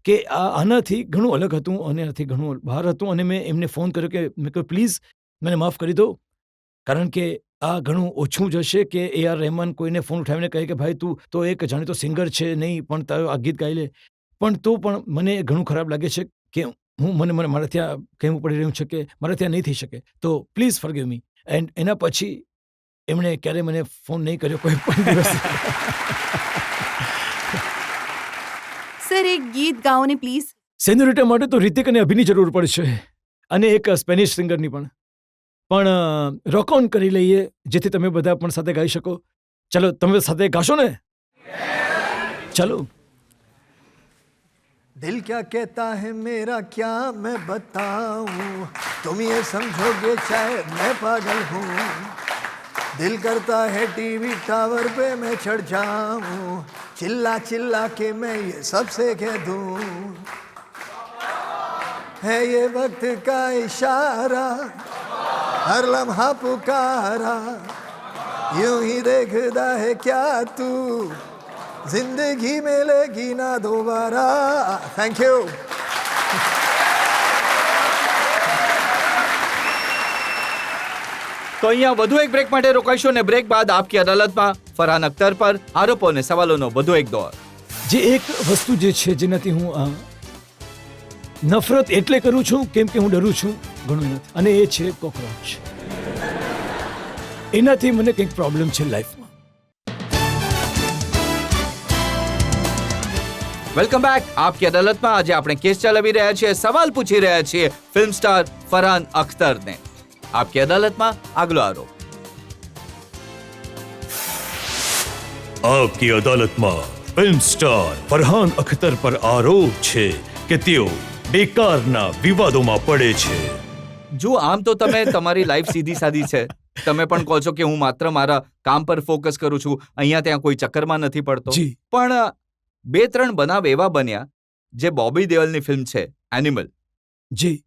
કે આનાથી ઘણું અલગ હતું અને આનાથી ઘણું બહાર હતું. અને મેં એમને ફોન કર્યો કે મેં કહ્યું, પ્લીઝ મને માફ કરી દો, કારણ કે આ ઘણું ઓછું જશે કે A.R. રહેમાન કોઈને ફોન ઉઠાવીને કહે કે ભાઈ, તું તો એક જાણીતો સિંગર છે નહીં, પણ તારો આ ગીત ગાઈ લે. પણ તો પણ મને ઘણું ખરાબ લાગે છે કે મને મારા ત્યાં કહેવું પડી રહ્યું છે કે મારા ત્યાં નહીં થઈ શકે, તો પ્લીઝ ફોરગીવ મી. એન્ડ એના પછી એમણે ક્યારેય મને ફોન નહીં કર્યો કોઈ પણ દિવસ. સર, એક ગીત ગાઓ ને પ્લીઝ. સેન્યોરિટા માટે તો રિતિક અને અભિની જરૂર પડશે, અને એક સ્પેનિશ સિંગરની પણ રોક ઓન કરી લઈએ, જેથી તમે બધા પણ સાથે ગાઈ શકો. ચલો, તમે સાથે ગાશો ને? ચલો. दिल क्या कहता है मेरा क्या मैं बताऊं, तुम ये समझोगे शायद मैं पागल हूँ. दिल करता है टीवी टावर पे मैं चढ़ जाऊं, चिल्ला चिल्ला के मैं ये सबसे कह दूं, है ये वक्त का इशारा, हर लम्हा पुकारा, यूं ही देखता है क्या तू, जिंदगी मिलेगी ना दोबारा. Thank you. તો અહીંયા વધુ એક બ્રેક માટે રોકાઈશું અને બ્રેક બાદ આપકી અદાલતમાં ફરહાન અખ્તર પર આરોપો અને સવાલોનો વધુ એક દોર. જે એક વસ્તુ જે છે જેનાથી હું નફરત એટલે કરું છું કેમ કે હું ડરું છું ઘણું એનાથી, અને એ છે કોકરોચ. એનાથી મને કંઈક પ્રોબ્લેમ છે લાઈફમાં. Welcome back. આપકી અદાલતમાં આજે આપણે કેસ ચલાવી રહ્યા છીએ, સવાલ પૂછી રહ્યા છીએ ફિલ્મ સ્ટાર ફરહાન અખ્તરને. આપકી અદાલતમાં આગલો આરોપ. આપકી અદાલતમાં ફિલ્મ સ્ટાર ફરહાન અખ્તર પર આરોપ છે કે તેઓ બેકારના વિવાદોમાં પડે છે. જો આમ તો તમે તમારી લાઈફ સીધી સાદી છે. તમે પણ કહો છો કે હું માત્ર મારા કામ પર ફોકસ કરું છું, અહીંયા ત્યાં કોઈ ચક્કરમાં નથી પડતો. જી. પણ 2-3 બનાવ એવા બન્યા જે બોબી દેઓલની ફિલ્મ છે એનિમલ, જી.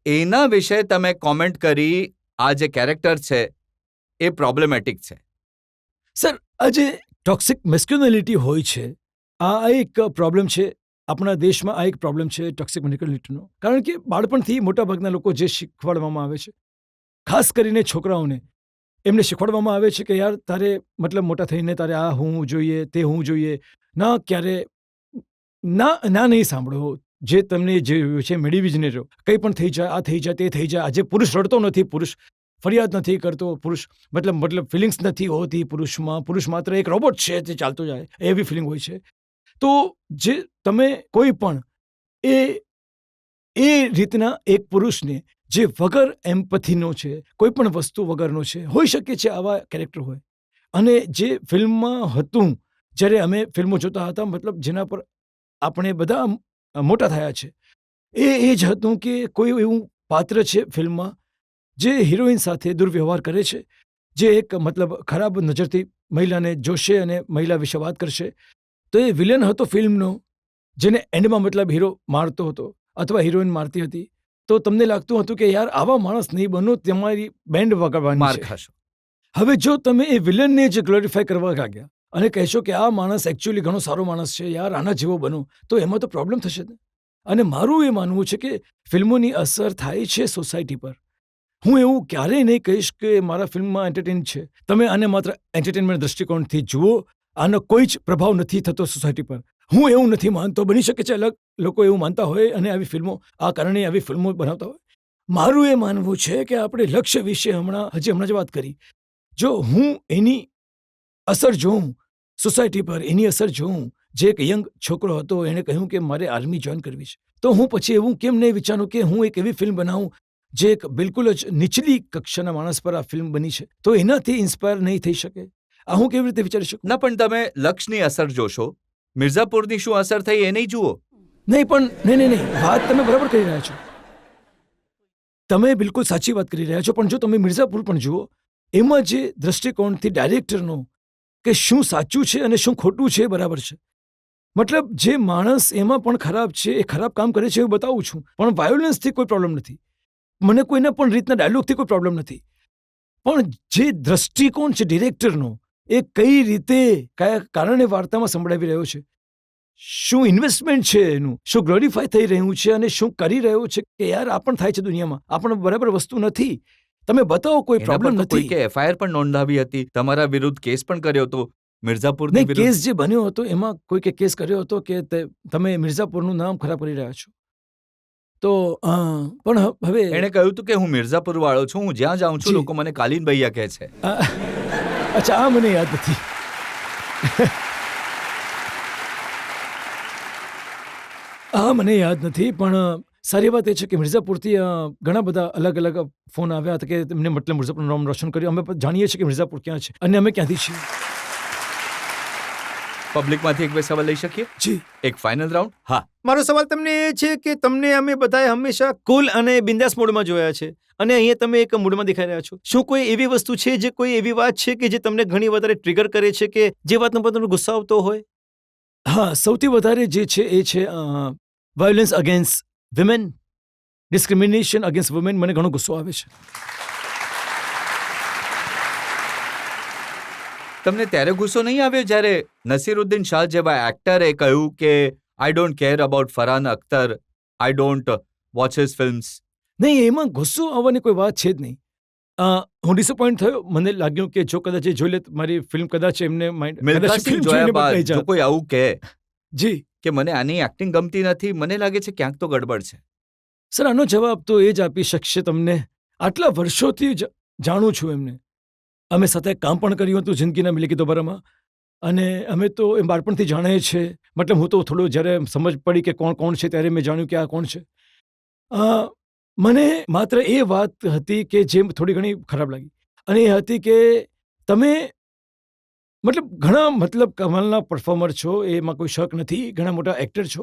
એના વિશે તમે કોમેન્ટ કરી. આ જે કેરેક્ટર છે એ પ્રોબ્લેમેટિક છે. સર, આ જે ટોક્સિક મેસ્ક્યુલિનિટી હોય છે, આ એક પ્રોબ્લેમ છે આપણા દેશમાં. આ એક પ્રોબ્લેમ છે ટોક્સિક મેસ્ક્યુલિનિટીનો. કારણ કે બાળપણથી મોટાભાગના લોકો જે શીખવાડવામાં આવે છે, ખાસ કરીને છોકરાઓને, એમને શીખવાડવામાં આવે છે કે યાર તારે મતલબ મોટા થઈને તારે આ હોવું જોઈએ, તે હોવું જોઈએ. ના ક્યારે ના નહીં સાંભળો. જે તમને જે છે મેળવી જ નહીં રહ્યો. કંઈ પણ થઈ જાય, આ થઈ જાય, તે થઈ જાય. આજે પુરુષ રડતો નથી, પુરુષ ફરિયાદ નથી કરતો, પુરુષ મતલબ ફિલિંગ્સ નથી હોતી પુરુષમાં. પુરુષ માત્ર એક રોબોટ છે તે ચાલતો જાય, એવી ફિલિંગ હોય છે. તો જે તમે કોઈ પણ એ રીતના એક પુરુષને જે વગર એમ્પથીનો છે, કોઈ પણ વસ્તુ વગરનો છે, હોઈ શકે છે આવા કેરેક્ટર હોય. અને જે ફિલ્મમાં હતું, જ્યારે અમે ફિલ્મો જોતા હતા, મતલબ જેના પર આપણે બધા મોટા થયા છે, એ જ હતું કે કોઈ એવું પાત્ર છે ફિલ્મમાં જે હિરોઈન સાથે દુર્વ્યવહાર કરે છે, જે એક મતલબ ખરાબ નજરથી મહિલાને જોશે અને મહિલા વિશે વાત કરશે. તો એ વિલન હતો ફિલ્મનો, જેને એન્ડમાં મતલબ હીરો મારતો હતો અથવા હિરોઈન મારતી હતી. તો તમને લાગતું હતું કે યાર આવા માણસ નહીં બનો, તમારી બેન્ડ વગાડવાની માર છે. ખાશો. હવે જો તમે એ વિલનને જ ગ્લોરીફાય કરવા લાગ્યા અને કહેશો કે આ માણસ એકચ્યુઅલી ઘણો સારો માણસ છે, યાર આના જેવો બનો, તો એમાં તો પ્રોબ્લેમ થશે ને. અને મારું એ માનવું છે કે ફિલ્મોની અસર થાય છે સોસાયટી પર. હું એવું ક્યારેય નહીં કહીશ કે મારા ફિલ્મમાં એન્ટરટેન છે. તમે આને માત્ર એન્ટરટેનમેન્ટ દ્રષ્ટિકોણથી જુઓ, આનો કોઈ જ પ્રભાવ નથી થતો સોસાયટી પર. હું એવું નથી માનતો. બની શકે છે અલગ લોકો એવું માનતા હોય અને આવી ફિલ્મો આ કારણે આવી ફિલ્મો બનાવતા હોય. મારું એ માનવું છે કે આપણે લક્ષ્ય વિશે હમણાં જ વાત કરી. જો હું એની અસર જોઉં સોસાયટી પર, એની અસર જોઉં, જે એક યંગ છોકરો હતો એણે કહ્યું કે મારે આર્મી જોઈન કરવી છે, તો હું પછી એવું કેમ નહીં વિચારું કે હું એક એવી ફિલ્મ બનાવું જે એક બિલકુલ જ નીચલી કક્ષાના માણસ પર આ ફિલ્મ બની છે, તો એનાથી ઇન્સ્પાયર નહીં થઈ શકે? આ હું કેવી રીતે વિચારી શકું? ના, પણ તમે લક્ષની અસર જોશો, મિર્ઝાપુરની શું અસર થઈ એ નહીં જુઓ. નહીં, પણ નહીં, વાત તમે બરાબર કરી રહ્યા છો. તમે બિલકુલ સાચી વાત કરી રહ્યા છો. પણ જો તમે મિર્ઝાપુર પણ જુઓ, એમાં જે દ્રષ્ટિકોણથી ડાયરેક્ટરનો કે શું સાચું છે અને શું ખોટું છે બરાબર છે. મતલબ જે માણસ એમાં પણ ખરાબ છે, એ ખરાબ કામ કરે છે એવું બતાવું છું, પણ વાયોલન્સથી કોઈ પ્રોબ્લેમ નથી. મને કોઈના પણ રીતના ડાયલોગથી કોઈ પ્રોબ્લેમ નથી. પણ જે દ્રષ્ટિકોણ છે ડિરેક્ટરનો, એ કઈ રીતે કયા કારણે વાર્તામાં સંભળાવી રહ્યો છે, શું ઇન્વેસ્ટમેન્ટ છે એનું, શું ગ્લોરીફાય થઈ રહ્યું છે અને શું કરી રહ્યો છે કે યાર આ પણ થાય છે દુનિયામાં, આ પણ બરાબર વસ્તુ નથી. તમે બતાવો કોઈ પ્રોબ્લેમ નથી. કોઈકે એફઆઈઆર પણ નોંધાવી હતી, તમારા વિરુદ્ધ કેસ પણ કર્યો હતો મિર્ઝાપુરની વિરુદ્ધ. કેસ જે બન્યો હતો એમાં કોઈકે કેસ કર્યો હતો કે તમે મિર્ઝાપુરનું નામ ખરાબ કરી રહ્યા છો. તો પણ હવે એણે કહ્યું હતું કે હું મિર્ઝાપુર વાળો છું, હું જ્યાં જાઉં છું જી. લોકો મને કાલીન ભૈયા કહે છે. અચ્છા, આ મને યાદ નથી. મને યાદ નથી. પણ સારી વાત એ છે કે મિર્ઝાપુરથી ઘણા બધા અલગ અલગ ફોન આવ્યા હતા કે તેમને મતલબ મિર્ઝાપુરનું નામ રોશન કર્યું. અમે જાણીએ છીએ કે મિર્ઝાપુર ક્યાં છે અને અમે ક્યાંથી છીએ. પબ્લિકમાંથી એક બે સવાલ લઈ શકીએ? જી. એક ફાઇનલ રાઉન્ડ. હા, મારો સવાલ તમને એ છે કે તમને અમે બધાએ હંમેશા કુલ અને બિંદાસ મોડમાં જોયા છે અને અહીંયા તમે એક મૂડમાં દેખાઈ રહ્યા છો. શું કોઈ એવી વસ્તુ છે, જે કોઈ એવી વાત છે કે જે તમને ઘણી વધારે ટ્રિગર કરે છે, કે જે વાતનો પર તમને ગુસ્સો આવતો હોય? હા, સૌથી વધારે જે છે એ છે violence against women, discrimination against women. મને ઘણો ગુસ્સો આવે છે. તમને ત્યારે ગુસ્સો નહીં આવ્યો જ્યારે નસીરુદ્દીન શાહ જેવા એક્ટરે કહ્યું કે I don't care about Farhan Akhtar, I don't watch his films? નહીં, એમાં ગુસ્સો આવવાની કોઈ વાત છે જ નહીં. હું ડિસઅપોઇન્ટ થયો. મને લાગ્યું કે જો કદાચ એ જોઈ લે મારી ફિલ્મ, કદાચ એમને મિલ્ખા સિંહ જોયા બાદ જો કોઈ આવું કહે જી કે મને આની એક્ટિંગ ગમતી નથી, મને લાગે છે ક્યાંક તો ગડબડ છે. સર, આનો જવાબ તો એ જ આપી શકશે તમને. આટલા વર્ષોથી જાણું છું એમને. અમે સાથે કામ પણ કર્યું હતું જિંદગીના મિલકી દોબારામાં, અને અમે તો એ બાળપણથી જાણીએ છીએ. મતલબ હું તો થોડું જ્યારે સમજ પડી કે કોણ કોણ છે ત્યારે મેં જાણ્યું કે આ કોણ છે. મને માત્ર એ વાત હતી કે જે થોડી ઘણી ખરાબ લાગી, અને એ હતી કે તમે ઘણા કમાલના પરફોર્મર છો, એમાં કોઈ શક નથી, ઘણા મોટા એક્ટર છો,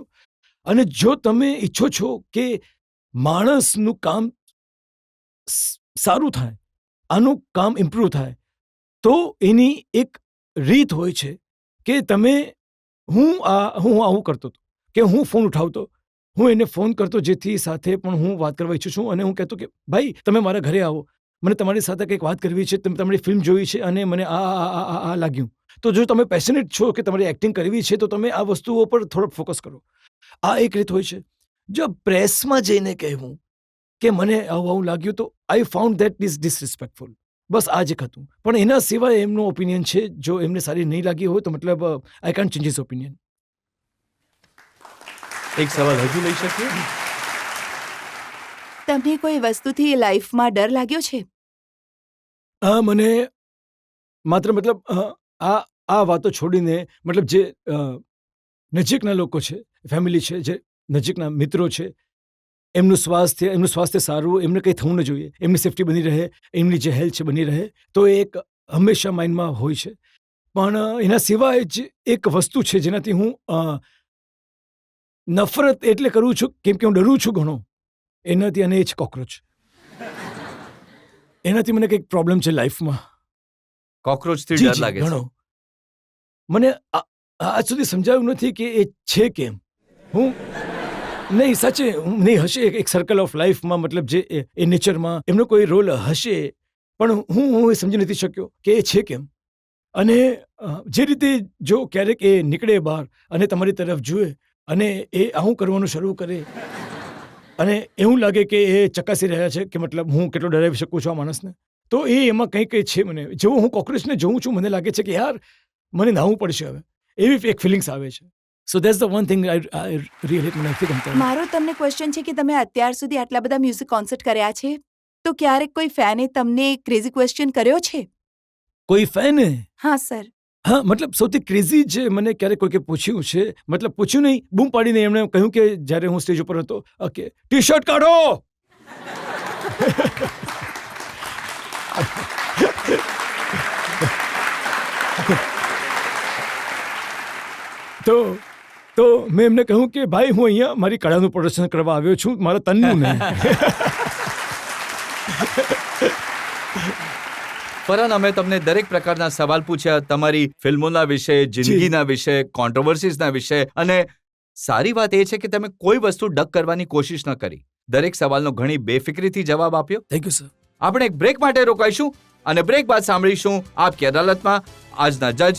અને જો તમે ઈચ્છો છો કે માણસનું કામ સારું થાય, આનું કામ ઇમ્પ્રૂવ થાય, તો એની એક રીત હોય છે કે તમે હું આવું કરતો હતો કે હું ફોન ઉઠાવતો, હું એને ફોન કરતો જેથી સાથે પણ હું વાત કરવા ઈચ્છું છું, અને હું કહેતો કે ભાઈ તમે મારા ઘરે આવો, મને તમારી સાથે કંઈક વાત કરવી છે, તમે તમારી ફિલ્મ જોઈ છે અને મને આ લાગ્યું. તો જો તમે પેશનેટ છો કે તમારી એક્ટિંગ કરવી છે તો તમે આ વસ્તુઓ પર થોડોક ફોકસ કરો. આ એક રીત હોય છે. જો પ્રેસમાં જઈને કહેવું કે મને આવું લાગ્યું તો આઈ ફાઉન્ડ ધેટ ઇઝ ડિસરિસ્પેક્ટફુલ. બસ આ જ એક હતું. પણ એના સિવાય એમનો ઓપિનિયન છે, જો એમને સારી નહીં લાગી હોય તો મતલબ I can't change his opinion. એક સવાલ હજુ લઈ શકીએ? તમને કોઈ વસ્તુથી લાઈફમાં ડર લાગ્યો છે? મને માત્ર આ વાતો છોડીને જે નજીકના લોકો છે, ફેમિલી છે, જે નજીકના મિત્રો છે, એમનું સ્વાસ્થ્ય સારું, એમને કંઈ થવું ન જોઈએ, એમની સેફટી બની રહે, એમની જે હેલ્થ છે બની રહે, તો એ એક હંમેશા માઇન્ડમાં હોય છે. પણ એના સિવાય જ એક વસ્તુ છે જેનાથી હું નફરત એટલે કરું છું, કેમ કે હું ડરું છું ઘણો એનાથી, અને એ છે કોકરોચ. એનાથી મને કંઈક પ્રોબ્લેમ છે લાઈફમાં. કોકરોચથી ડર લાગે છે? ઘણો. મને આજ સુધી સમજાયું નથી કે એ છે કેમ. હું નહીં, સાચે નહીં, હશે એક સર્કલ ઓફ લાઈફમાં, મતલબ જે એ નેચરમાં એમનો કોઈ રોલ હશે, પણ હું એ સમજી નથી શક્યો કે એ છે કેમ. અને જે રીતે જો ક્યારેક એ નીકળે બહાર અને તમારી તરફ જુએ અને એ આવું કરવાનું શરૂ કરે, અને એવું લાગે કે એ ચકાસી રહ્યા છે કે મતલબ હું કેટલો ડરાવી શકું છું આ માણસને, તો એમાં કંઈક છે. મને જેવું હું કોકરોચને જોઉં છું, મને લાગે છે કે યાર મને નાહવું પડશે હવે, એવી એક ફિલિંગ્સ આવે છે. સો that's the one thing I really મને નથી ગમતા. મારો તમને ક્વેશ્ચન છે કે તમે અત્યાર સુધી આટલા બધા મ્યુઝિક કોન્સર્ટ કર્યા છે, તો ક્યારેક કોઈ ફેને તમને ક્રેઝી ક્વેશ્ચન કર્યો છે? કોઈ ફેને? હા સર. હા, મતલબ સૌથી ક્રેઝી જે મને ક્યારેક કોઈકે પૂછ્યું છે, મતલબ પૂછ્યું નહીં, બૂમ પાડીને એમણે કહ્યું કે જ્યારે હું સ્ટેજ ઉપર હતો, ઓકે ટી શર્ટ કાઢો. તો મેં એમને કહ્યું કે ભાઈ હું અહીંયા મારી કળાનું પ્રદર્શન કરવા આવ્યો છું, મારા તનનું નહીં. ફરહાન, અમે તમને દરેક પ્રકારના સવાલ પૂછ્યા, તમારી ફિલ્મોના વિશે, જિંદગીના વિશે, કોન્ટ્રોવર્સીઝના વિશે, અને સારી વાત એ છે કે તમે કોઈ વસ્તુ ડક કરવાની કોશિશ ન કરી. દરેક સવાલનો ઘણી બેફિક્રીથી જવાબ આપ્યો. Thank you sir. આપણે એક બ્રેક માટે રોકાઈશું, અને બ્રેક બાદ સાંભળીશું આપકી અદાલતમાં આજના જજ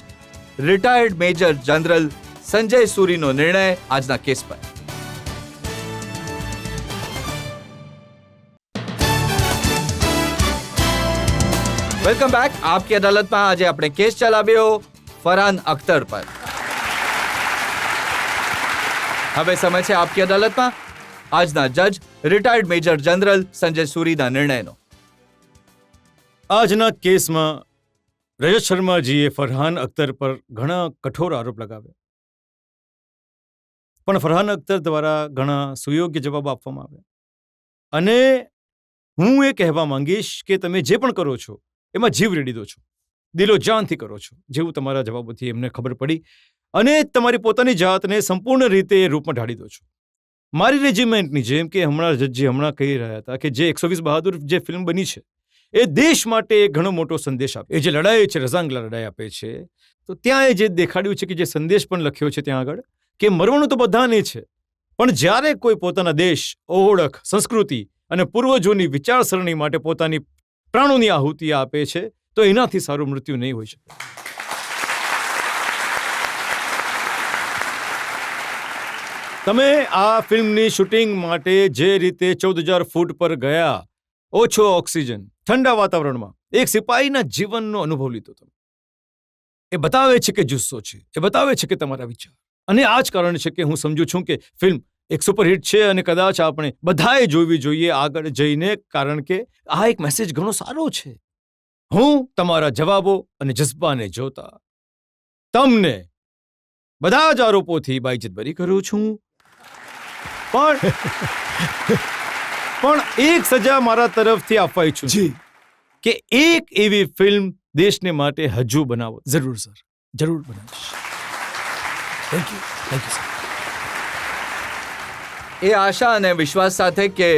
રિટાયર્ડ મેજર જનરલ સંજય સૂરીનો નિર્ણય આજના કેસ પર. Welcome back. આપકી અદાલતમાં આજે આપણે કેસ ચલાવ્યો ફરહાન અખ્તર પર. હવે સમય છે આપકી અદાલતમાં આજના જજ રિટાયર્ડ મેજર જનરલ સંજય સૂરીના નિર્ણયનો. આજના કેસમાં રજત શર્માજીએ ફરહાન અખ્તર પર ઘણા કઠોર આરોપ લગાવ્યા, પણ ફરહાન અખ્તર દ્વારા ઘણા સુયોગ્ય જવાબ આપવામાં આવ્યા. અને હું એ કહેવા માંગીશ કે તમે જે પણ કરો છો એમાં જીવ રેડી દો છો, દિલો જાનથી કરો છો, જેવું તમારા જવાબોથી એમને ખબર પડી, અને તમારી પોતાની જાતને સંપૂર્ણ રીતે એ રૂપમાં ઢાળી દો છો. મારી રેજિમેન્ટની જેમ કે હમણાં જજજી હમણાં કહી રહ્યા હતા કે જે 120 બહાદુર જે ફિલ્મ બની છે એ દેશ માટે ઘણો મોટો સંદેશ આપે. એ જે લડાઈ છે, રઝાંગલા લડાઈ આપે છે, તો ત્યાં એ જે દેખાડ્યું છે કે જે સંદેશ પણ લખ્યો છે ત્યાં આગળ કે મરવાનું તો બધાને છે, પણ જ્યારે કોઈ પોતાના દેશ, ઓળખ, સંસ્કૃતિ અને પૂર્વજોની વિચારસરણી માટે પોતાની પ્રાણોની આહુતિ આપે છે તો એનાથી સારું મૃત્યુ નહીં હોઈ શકે. તમે આ ફિલ્મની શૂટિંગ માટે જે રીતે 14,000 ફૂટ પર ગયા, ઓછો ઓક્સિજન, ઠંડા વાતાવરણમાં એક સિપાહીના જીવનનો અનુભવ લીધો તમે, એ બતાવે છે કે જુસ્સો છે, એ બતાવે છે કે તમારા વિચાર. અને આ જ કારણ છે કે હું સમજુ છું કે ફિલ્મ એક સુપરહિટ છે અને કદાચ આપણે બધાએ જોવી જોઈએ આગળ જઈને, કારણ કે આ એક મેસેજ ઘણો સારો છે. હું તમારા જવાબો અને જઝ્બાને જોતા તમને બધા જ આરોપોથી બાઇજત બરી કરું છું, પણ એક સજા મારા તરફથી આપવા ઈચ્છું છું કે એક એવી ફિલ્મ દેશને માટે હજુ બનાવો. જરૂર સર, જરૂર બનાવીશ. Thank you sir. એ આશા અને વિશ્વાસ સાથે કે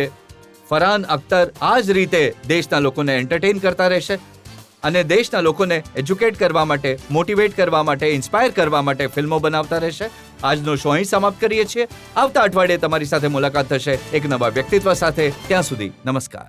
ફરહાન અખ્તર આ જ રીતે દેશના લોકોને એન્ટરટેન કરતા રહેશે અને દેશના લોકોને એજ્યુકેટ કરવા માટે, મોટિવેટ કરવા માટે, ઇન્સ્પાયર કરવા માટે ફિલ્મો બનાવતા રહેશે. આજનો શો અહીં સમાપ્ત કરીએ છીએ. આવતા અઠવાડિયે તમારી સાથે મુલાકાત થશે એક નવા વ્યક્તિત્વ સાથે. ત્યાં સુધી નમસ્કાર.